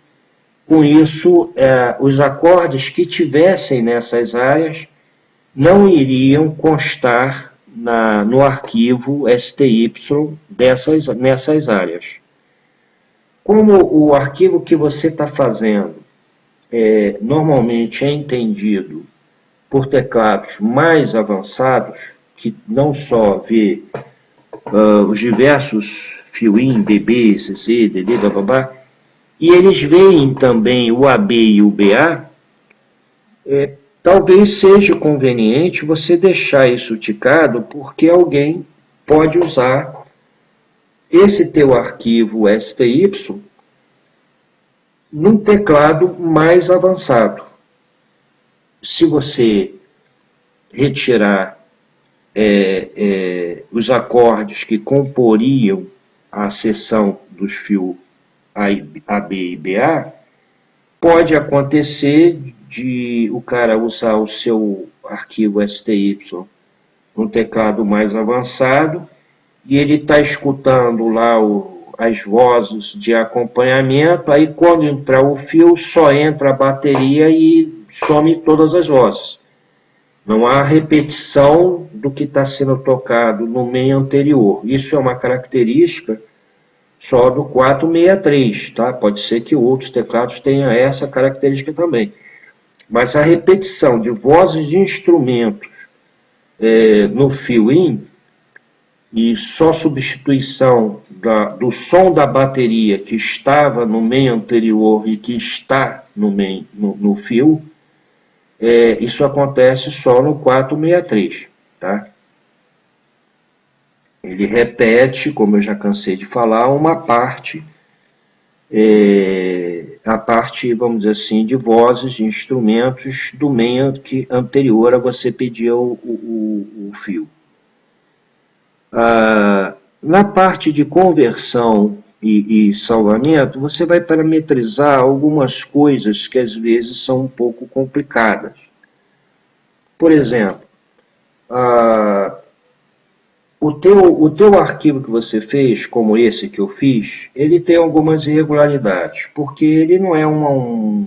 Com isso, os acordes que tivessem nessas áreas não iriam constar no arquivo STY nessas áreas. Como o arquivo que você está fazendo normalmente é entendido por teclados mais avançados, que não só vê os diversos fio-in, BB, CC, DD, bababá, e eles veem também o AB e o BA, talvez seja conveniente você deixar isso ticado, porque alguém pode usar esse teu arquivo STY num teclado mais avançado. Se você retirar os acordes que comporiam a seção dos fios AB e BA, pode acontecer de o cara usar o seu arquivo STY num teclado mais avançado e ele está escutando lá as vozes de acompanhamento, aí quando entrar o fio só entra a bateria e some todas as vozes. Não há repetição do que está sendo tocado no meio anterior. Isso é uma característica só do 463, tá? Pode ser que outros teclados tenham essa característica também. Mas a repetição de vozes de instrumentos no fio-in e só substituição do som da bateria que estava no meio anterior e que está no fio, isso acontece só no 463, tá? Ele repete, como eu já cansei de falar, uma parte, a parte, vamos dizer assim, de vozes, de instrumentos do meio anterior a você pedir o fio. Na parte de conversão e salvamento, você vai parametrizar algumas coisas que às vezes são um pouco complicadas. Por exemplo, o teu arquivo que você fez, como esse que eu fiz, ele tem algumas irregularidades, porque ele não é um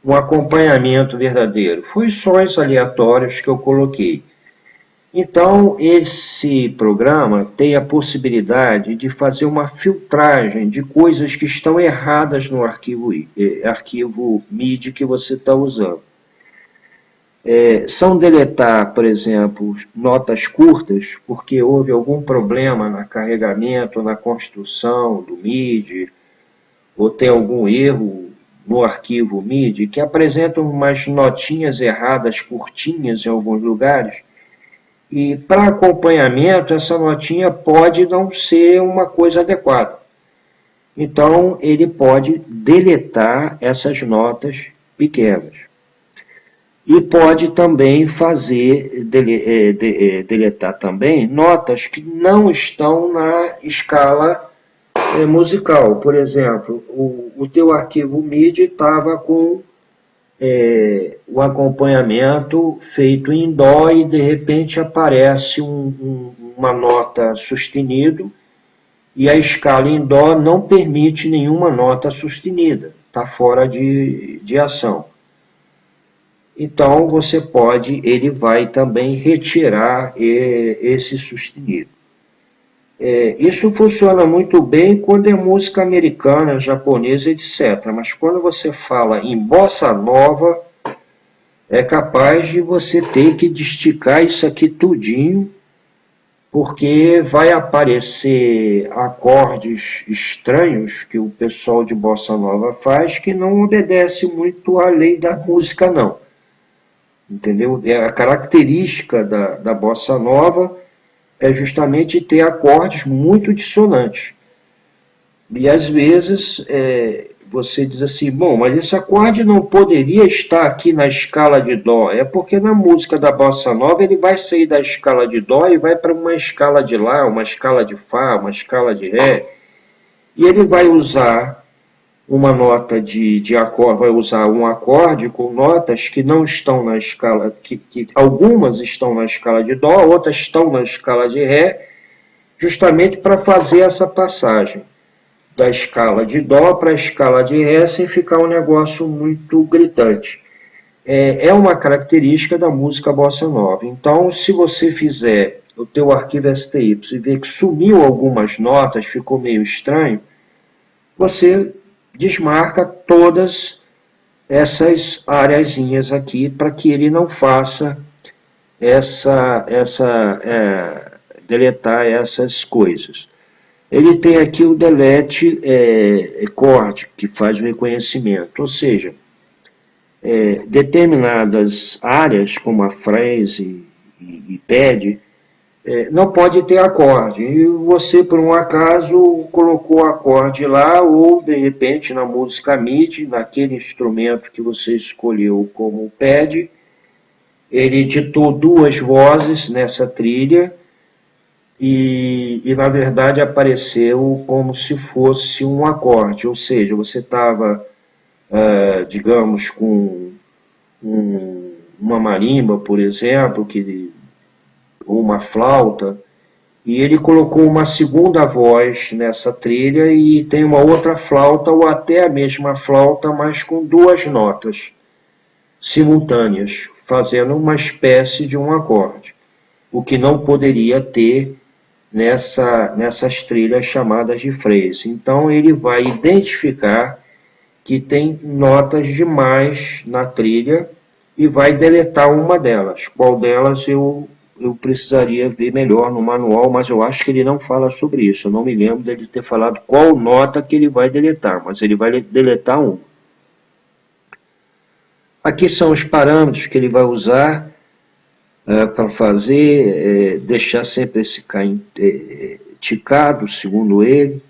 um acompanhamento verdadeiro. Foi sons aleatórios que eu coloquei. Então, esse programa tem a possibilidade de fazer uma filtragem de coisas que estão erradas no arquivo MIDI que você está usando. São deletar, por exemplo, notas curtas, porque houve algum problema no carregamento, na construção do MIDI, ou tem algum erro no arquivo MIDI, que apresentam umas notinhas erradas, curtinhas em alguns lugares, e para acompanhamento, essa notinha pode não ser uma coisa adequada. Então, ele pode deletar essas notas pequenas. E pode também deletar também notas que não estão na escala musical. Por exemplo, o teu arquivo MIDI estava com o acompanhamento feito em dó e de repente aparece uma nota sustenido e a escala em dó não permite nenhuma nota sustenida, está fora de ação. Então ele vai também retirar esse sustenido. Isso funciona muito bem quando é música americana, japonesa, etc. Mas quando você fala em bossa nova, é capaz de você ter que esticar isso aqui tudinho, porque vai aparecer acordes estranhos que o pessoal de bossa nova faz, que não obedece muito à lei da música, não. Entendeu? A característica da bossa nova é justamente ter acordes muito dissonantes. E às vezes você diz assim, bom, mas esse acorde não poderia estar aqui na escala de dó. É porque na música da bossa nova ele vai sair da escala de dó e vai para uma escala de lá, uma escala de fá, uma escala de ré. E ele vai usar uma nota de acorde, vai usar um acorde com notas que não estão na escala, que algumas estão na escala de dó, outras estão na escala de ré, justamente para fazer essa passagem da escala de dó para a escala de ré sem ficar um negócio muito gritante. É uma característica da música bossa nova. Então, se você fizer o teu arquivo STY e ver que sumiu algumas notas, ficou meio estranho, você desmarca todas essas areazinhas aqui para que ele não faça deletar essas coisas. Ele tem aqui o delete chord, que faz o reconhecimento, ou seja, determinadas áreas, como a phrase e pad, não pode ter acorde. E você, por um acaso, colocou acorde lá, ou de repente na música MIDI, naquele instrumento que você escolheu como pad, ele ditou duas vozes nessa trilha, e na verdade apareceu como se fosse um acorde, ou seja, você estava, digamos, com uma marimba, por exemplo, ou uma flauta, e ele colocou uma segunda voz nessa trilha e tem uma outra flauta, ou até a mesma flauta, mas com duas notas simultâneas, fazendo uma espécie de um acorde, o que não poderia ter nessas trilhas chamadas de phrase. Então ele vai identificar que tem notas demais na trilha e vai deletar uma delas. Qual delas eu precisaria ver melhor no manual, mas eu acho que ele não fala sobre isso. Eu não me lembro dele ter falado qual nota que ele vai deletar, mas ele vai deletar uma. Aqui são os parâmetros que ele vai usar para fazer, deixar sempre esse ticado, segundo ele,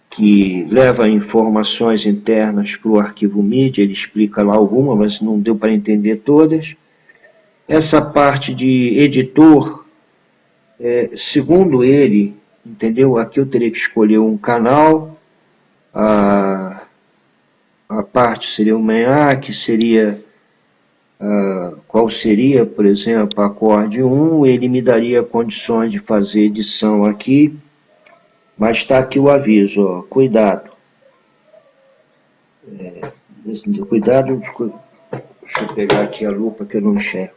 que leva informações internas para o arquivo MIDI, ele explica lá alguma, mas não deu para entender todas. Essa parte de editor, segundo ele, entendeu? Aqui eu teria que escolher um canal, a parte seria o MEA, que seria, qual seria, por exemplo, acorde 1, ele me daria condições de fazer edição aqui, mas está aqui o aviso, ó, cuidado. Cuidado, deixa eu pegar aqui a lupa que eu não enxergo.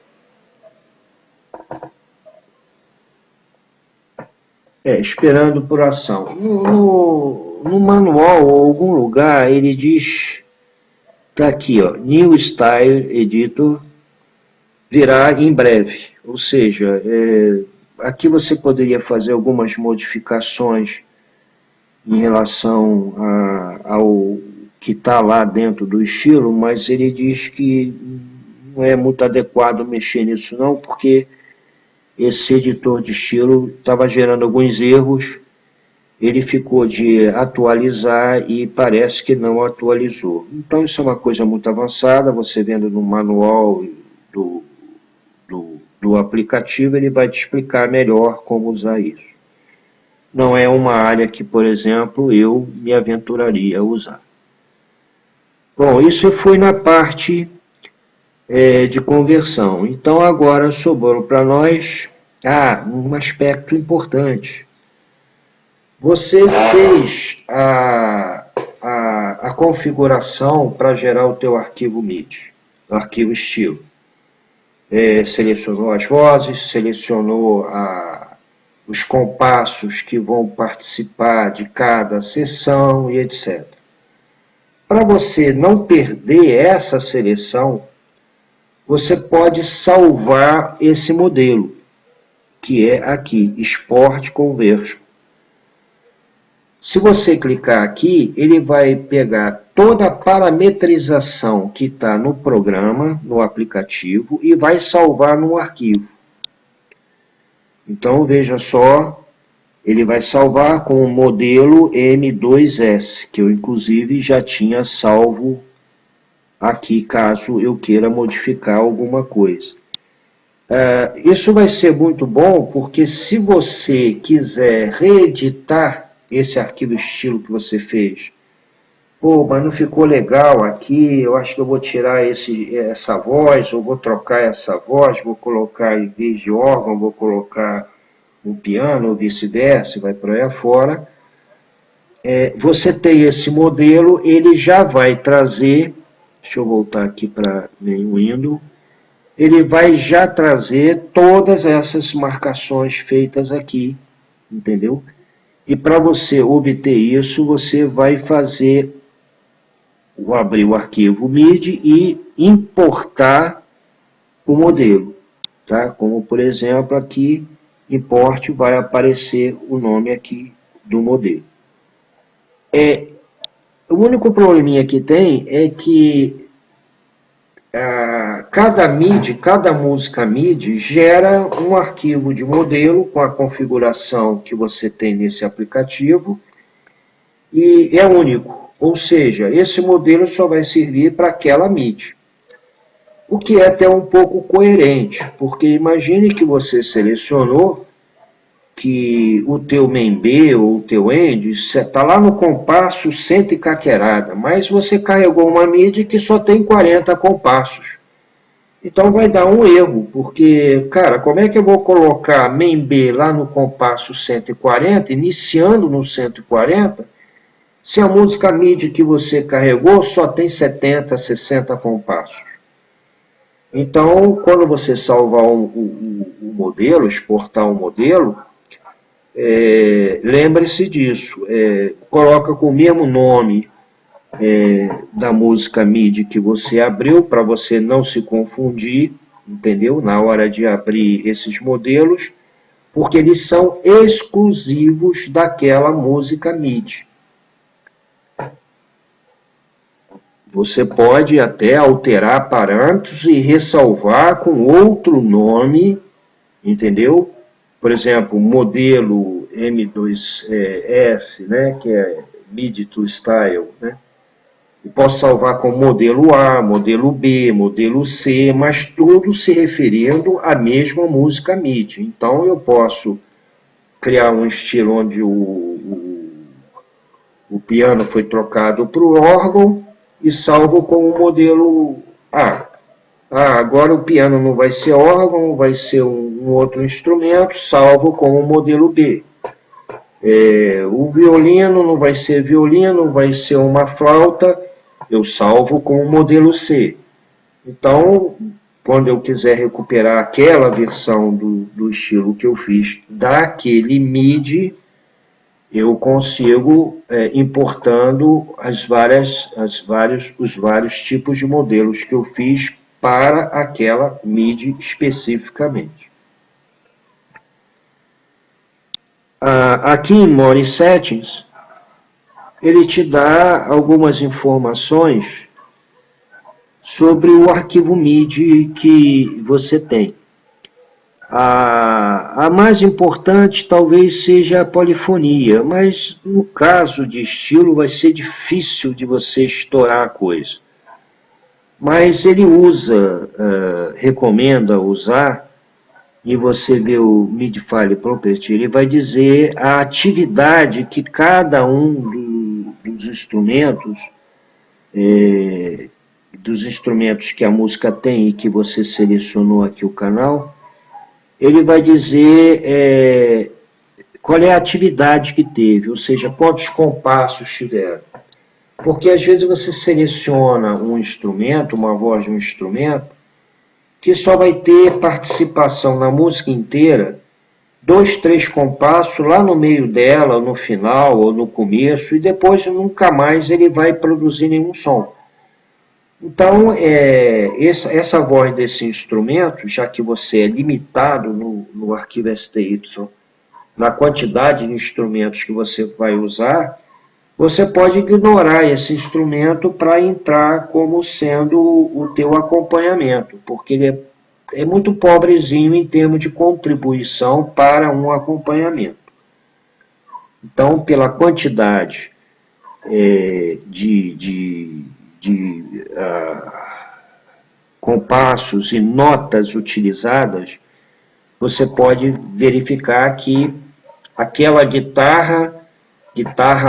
Esperando por ação. No manual ou algum lugar ele diz, tá aqui, ó, New Style Editor virá em breve. Ou seja, aqui você poderia fazer algumas modificações em relação ao que está lá dentro do estilo, mas ele diz que não é muito adequado mexer nisso não, porque esse editor de estilo estava gerando alguns erros, ele ficou de atualizar e parece que não atualizou. Então isso é uma coisa muito avançada, você vendo no manual do aplicativo, ele vai te explicar melhor como usar isso. Não é uma área que, por exemplo, eu me aventuraria a usar. Bom, isso foi na parte de conversão. Então agora sobrou para nós um aspecto importante. Você fez a configuração para gerar o teu arquivo MIDI, o arquivo estilo. Selecionou as vozes, selecionou os compassos que vão participar de cada sessão e etc. Para você não perder essa seleção, você pode salvar esse modelo, que é aqui, Export Conversion. Se você clicar aqui, ele vai pegar toda a parametrização que está no programa, no aplicativo, e vai salvar no arquivo. Então, veja só, ele vai salvar com o modelo M2S, que eu inclusive já tinha salvo aqui, caso eu queira modificar alguma coisa. Isso vai ser muito bom, porque se você quiser reeditar esse arquivo estilo que você fez, mas não ficou legal aqui, eu acho que eu vou tirar essa voz, ou vou trocar essa voz, vou colocar, em vez de órgão, vou colocar um piano, ou vice-versa, vai por aí afora. Você tem esse modelo, ele já vai trazer, deixa eu voltar aqui para o Windows, ele vai já trazer todas essas marcações feitas aqui, entendeu? E para você obter isso, você vai abrir o arquivo MIDI e importar o modelo, tá? Como por exemplo aqui, import, vai aparecer o nome aqui do modelo. O único probleminha que tem é que cada MIDI, cada música MIDI gera um arquivo de modelo com a configuração que você tem nesse aplicativo e é único, ou seja, esse modelo só vai servir para aquela MIDI. O que é até um pouco coerente, porque imagine que você selecionou que o teu main B ou o teu end está lá no compasso 100 e caquerada, mas você carregou uma MIDI que só tem 40 compassos. Então vai dar um erro, porque, cara, como é que eu vou colocar main B lá no compasso 140, iniciando no 140, se a música MIDI que você carregou só tem 70, 60 compassos? Então, quando você salvar o modelo, exportar um modelo, lembre-se disso, coloca com o mesmo nome da música MIDI que você abriu, para você não se confundir, entendeu? Na hora de abrir esses modelos, porque eles são exclusivos daquela música MIDI. Você pode até alterar parâmetros e ressalvar com outro nome, entendeu? Por exemplo, modelo M2S, né, que é MIDI to Style, né? Eu posso salvar com modelo A, modelo B, modelo C, mas tudo se referindo à mesma música MIDI. Então eu posso criar um estilo onde o piano foi trocado para o órgão e salvo com o modelo A. Agora o piano não vai ser órgão, vai ser um outro instrumento, salvo com o modelo B. O violino não vai ser violino, vai ser uma flauta, eu salvo com o modelo C. Então, quando eu quiser recuperar aquela versão do estilo que eu fiz daquele MIDI, eu consigo importando os vários tipos de modelos que eu fiz para aquela MIDI especificamente. Aqui em More Settings, ele te dá algumas informações sobre o arquivo MIDI que você tem. A mais importante talvez seja a polifonia, mas no caso de estilo vai ser difícil de você estourar a coisa. Mas ele recomenda usar, e você vê o MIDI File Property, ele vai dizer a atividade que cada um dos instrumentos, que a música tem e que você selecionou aqui o canal, ele vai dizer qual é a atividade que teve, ou seja, quantos compassos tiveram. Porque às vezes você seleciona um instrumento, uma voz de um instrumento, que só vai ter participação na música inteira, 2, 3 compassos lá no meio dela, ou no final, ou no começo, e depois nunca mais ele vai produzir nenhum som. Então, essa voz desse instrumento, já que você é limitado no arquivo STY, na quantidade de instrumentos que você vai usar, você pode ignorar esse instrumento para entrar como sendo o teu acompanhamento, porque ele é muito pobrezinho em termos de contribuição para um acompanhamento. Então, pela quantidade de compassos e notas utilizadas, você pode verificar que aquela guitarra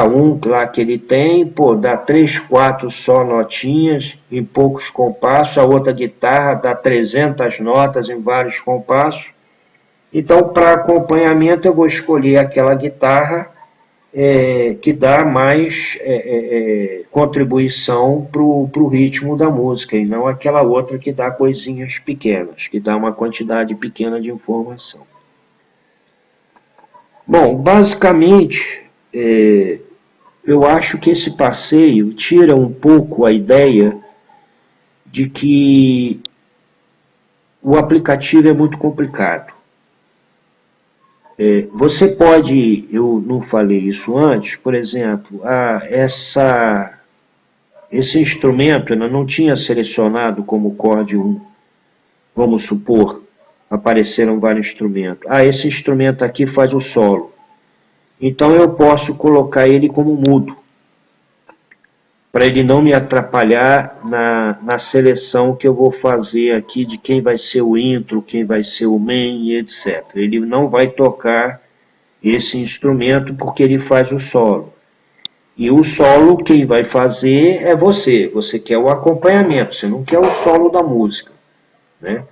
1 lá que ele tem, dá 3, 4 só notinhas em poucos compassos, a outra guitarra dá 300 notas em vários compassos. Então, para acompanhamento, eu vou escolher aquela guitarra que dá mais contribuição para o ritmo da música, e não aquela outra que dá coisinhas pequenas, que dá uma quantidade pequena de informação. Bom, basicamente, eu acho que esse passeio tira um pouco a ideia de que o aplicativo é muito complicado. Você pode, eu não falei isso antes, por exemplo, esse instrumento eu não tinha selecionado como Chord 1, vamos supor, apareceram vários instrumentos. Esse instrumento aqui faz o solo. Então eu posso colocar ele como mudo, para ele não me atrapalhar na seleção que eu vou fazer aqui de quem vai ser o intro, quem vai ser o main, etc. Ele não vai tocar esse instrumento porque ele faz o solo. E o solo quem vai fazer é você. Você quer o acompanhamento, você não quer o solo da música, né?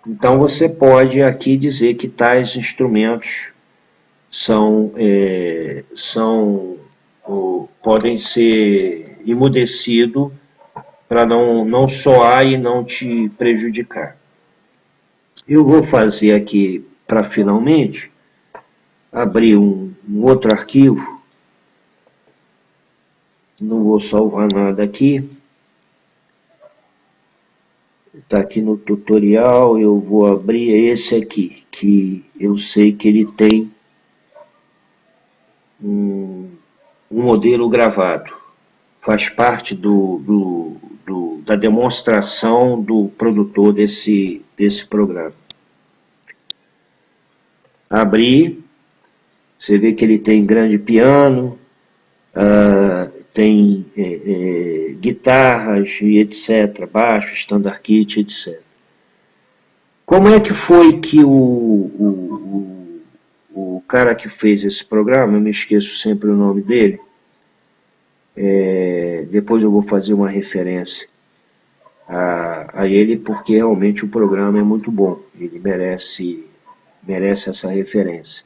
Então você pode aqui dizer que tais instrumentos podem ser emudecidos para não soar e não te prejudicar. Eu vou fazer aqui, para finalmente, abrir um outro arquivo. Não vou salvar nada aqui. Está aqui no tutorial, eu vou abrir esse aqui, que eu sei que ele tem um modelo gravado. Faz parte da demonstração do produtor desse programa. Abrir, você vê que ele tem grande piano, tem guitarras e etc, baixo, standard kit, etc. Como é que foi que o cara que fez esse programa, eu me esqueço sempre o nome dele, depois eu vou fazer uma referência a ele, porque realmente o programa é muito bom, ele merece essa referência.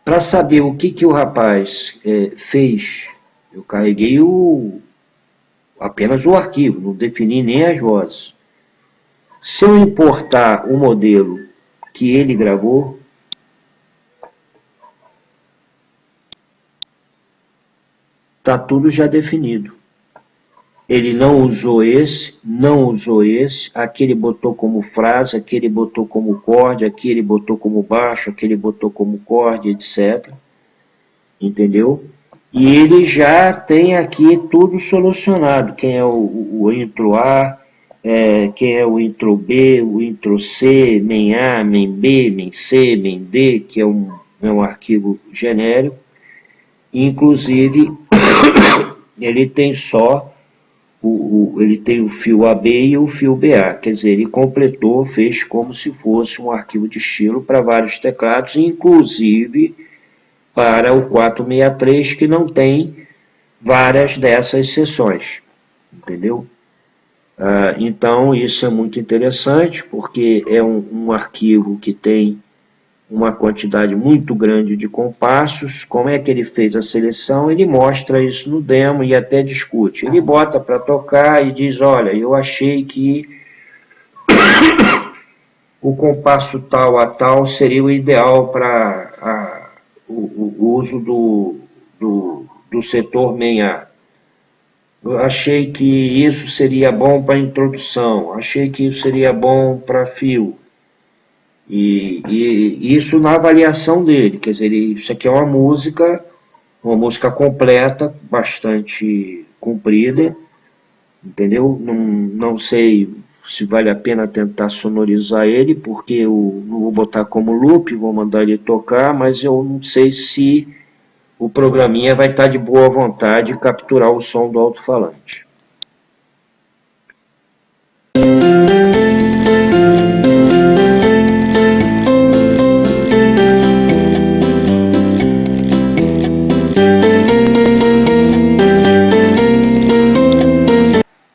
Para saber o que o rapaz fez, eu carreguei o apenas o arquivo, não defini nem as vozes. Se eu importar o modelo que ele gravou, está tudo já definido. Ele não usou esse, aqui ele botou como frase, aqui ele botou como acorde, aqui ele botou como baixo, aqui ele botou como acorde, etc. Entendeu? E ele já tem aqui tudo solucionado, quem é o intro A, quem é o intro B, o intro C, main A, main B, main C, main D, que é um arquivo genérico. Inclusive, ele tem só ele tem o fio AB e o fio BA, quer dizer, ele completou, fez como se fosse um arquivo de estilo para vários teclados, inclusive para o 463, que não tem várias dessas seções, entendeu? Então, isso é muito interessante, porque é um arquivo que tem uma quantidade muito grande de compassos. Como é que ele fez a seleção? Ele mostra isso no demo e até discute. Ele bota para tocar e diz, olha, eu achei que o compasso tal a tal seria o ideal para o uso do setor main A. Eu achei que isso seria bom para introdução, achei que isso seria bom para fio. E isso na avaliação dele, quer dizer, isso aqui é uma música completa, bastante comprida, entendeu? Não sei se vale a pena tentar sonorizar ele, porque eu não vou botar como loop, vou mandar ele tocar, mas eu não sei se o programinha vai estar de boa vontade de capturar o som do alto-falante.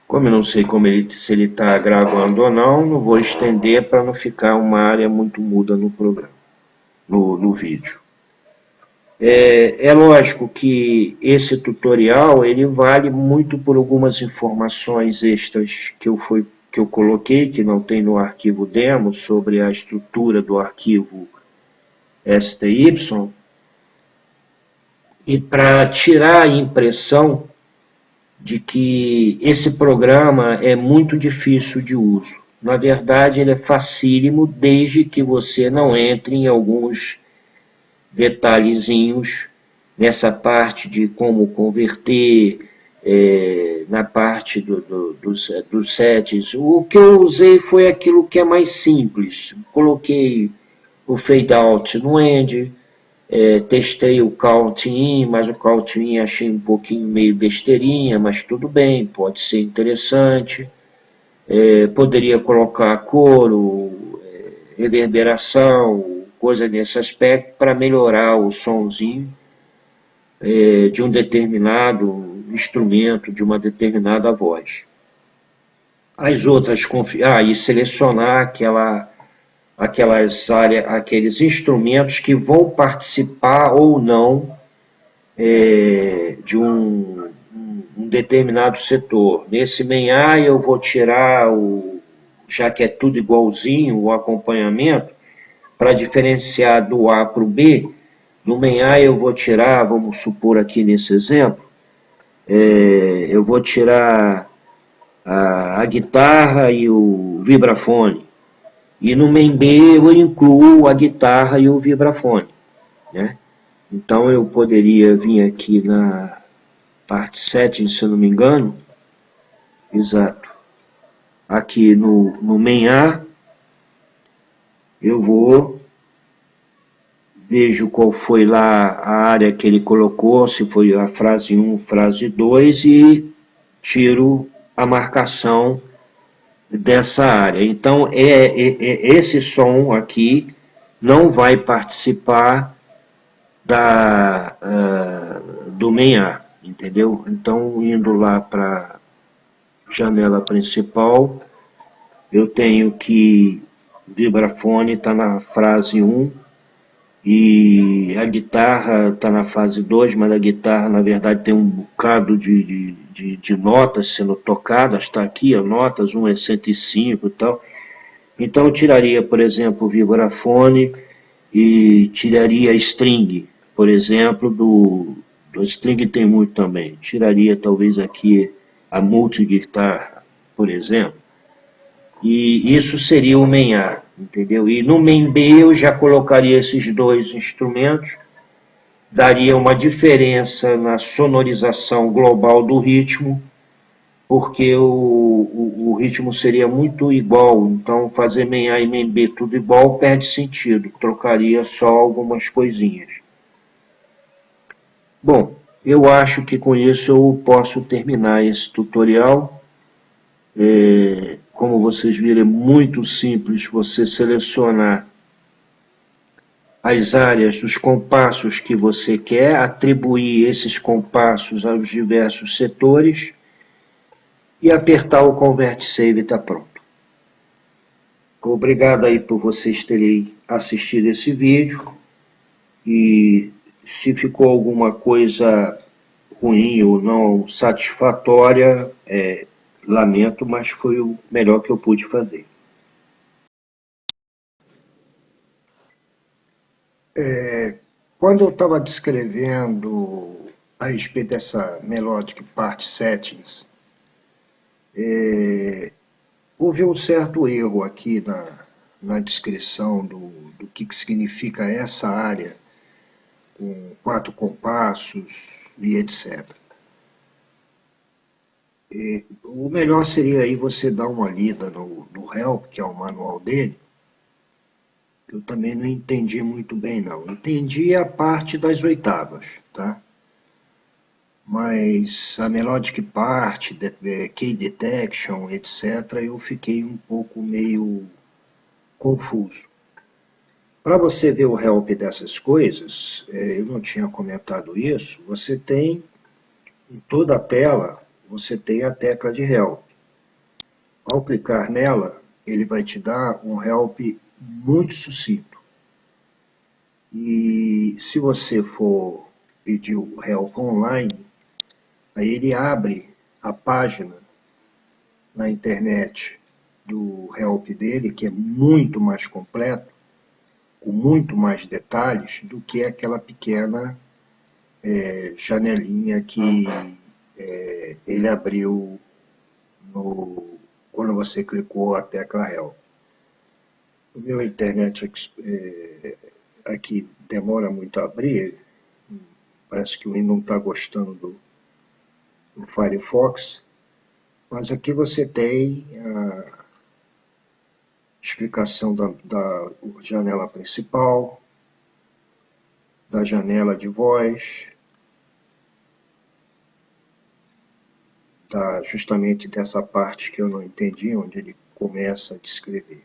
Como eu não sei se ele está gravando ou não vou estender para não ficar uma área muito muda no programa, no vídeo. É lógico que esse tutorial ele vale muito por algumas informações extras que eu coloquei, que não tem no arquivo demo, sobre a estrutura do arquivo STY, e para tirar a impressão de que esse programa é muito difícil de uso. Na verdade, ele é facílimo, desde que você não entre em alguns detalhezinhos nessa parte de como converter, na parte dos sets. O que eu usei foi aquilo que é mais simples. Coloquei o fade out no end, testei o count in, mas o count in achei um pouquinho meio besteirinha, mas tudo bem, pode ser interessante. Poderia colocar coro, reverberação, coisa nesse aspecto, para melhorar o sonzinho de um determinado instrumento, de uma determinada voz. As outras, e selecionar aqueles instrumentos que vão participar ou não de um determinado setor. Nesse main A eu vou tirar, já que é tudo igualzinho, o acompanhamento, para diferenciar do A para o B. No main A eu vou tirar, vamos supor aqui nesse exemplo, eu vou tirar a guitarra e o vibrafone. E no main B eu incluo a guitarra e o vibrafone, né? Então eu poderia vir aqui na parte 7, se eu não me engano, exato, aqui no main A, eu vejo qual foi lá a área que ele colocou, se foi a frase 1, frase 2, e tiro a marcação dessa área. Então, esse som aqui não vai participar do main A, entendeu? Então, indo lá para a janela principal, eu tenho que vibrafone está na frase 1, e a guitarra está na fase 2, mas a guitarra, na verdade, tem um bocado de de notas sendo tocadas, está aqui, ó, notas, 1 é 105 e tal. Então eu tiraria, por exemplo, o vibrafone e tiraria a string, por exemplo, do string tem muito também. Tiraria talvez aqui a multi-guitar, por exemplo. E isso seria o main A, entendeu? E no main B eu já colocaria esses dois instrumentos, daria uma diferença na sonorização global do ritmo, porque o ritmo seria muito igual, então fazer main A e main B tudo igual perde sentido, trocaria só algumas coisinhas. Bom, eu acho que com isso eu posso terminar esse tutorial. Como vocês viram, é muito simples você selecionar as áreas dos compassos que você quer, atribuir esses compassos aos diversos setores e apertar o Convert Save e está pronto. Obrigado aí por vocês terem assistido esse vídeo e se ficou alguma coisa ruim ou não satisfatória, lamento, mas foi o melhor que eu pude fazer. Quando eu estava descrevendo a respeito dessa Melodic Part Settings, houve um certo erro aqui na descrição do que significa essa área, com 4 compassos e etc. O melhor seria aí você dar uma lida no Help, que é o manual dele. Eu também não entendi muito bem, não. Entendi a parte das oitavas, tá? Mas a Melodic Part, Key Detection, etc., eu fiquei um pouco meio confuso. Para você ver o help dessas coisas, eu não tinha comentado isso, você tem, em toda a tela, você tem a tecla de help. Ao clicar nela, ele vai te dar um help muito sucinto. E se você for pedir o help online, aí ele abre a página na internet do help dele, que é muito mais completo, com muito mais detalhes do que aquela pequena janelinha que ele abriu quando você clicou a tecla help. O meu internet aqui demora muito a abrir, parece que o Windows não está gostando do Firefox, mas aqui você tem a explicação da janela principal, da janela de voz, justamente dessa parte que eu não entendi, onde ele começa a descrever.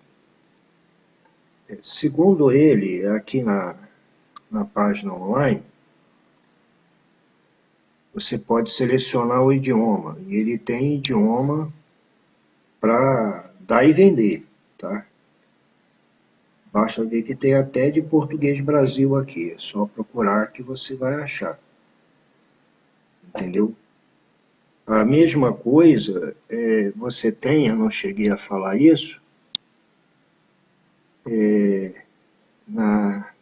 Segundo ele, aqui na página online, você pode selecionar o idioma, e ele tem idioma para dar e vender, tá? Basta ver que tem até de português Brasil aqui, é só procurar que você vai achar. Entendeu? A mesma coisa você tem, eu não cheguei a falar isso, na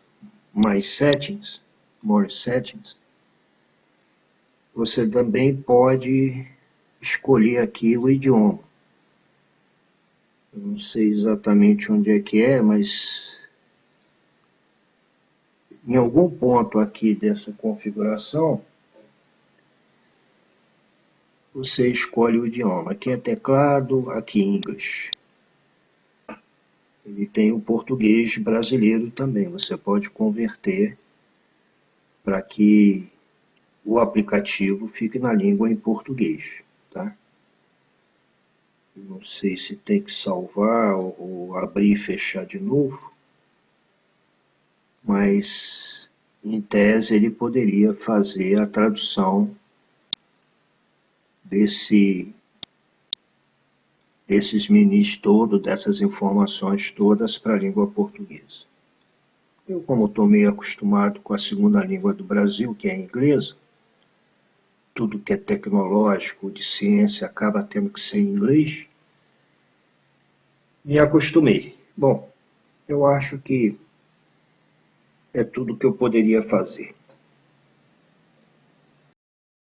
Mais Settings, More Settings, você também pode escolher aqui o idioma. Eu não sei exatamente onde é, mas em algum ponto aqui dessa configuração, você escolhe o idioma. Aqui é teclado, aqui English. Ele tem o português brasileiro também. Você pode converter para que o aplicativo fique na língua em português, tá? Não sei se tem que salvar ou abrir e fechar de novo, mas em tese ele poderia fazer a tradução desses menus todos, dessas informações todas para a língua portuguesa. Eu, como estou meio acostumado com a segunda língua do Brasil, que é a inglesa, tudo que é tecnológico, de ciência, acaba tendo que ser em inglês. Me acostumei. Bom, eu acho que é tudo que eu poderia fazer.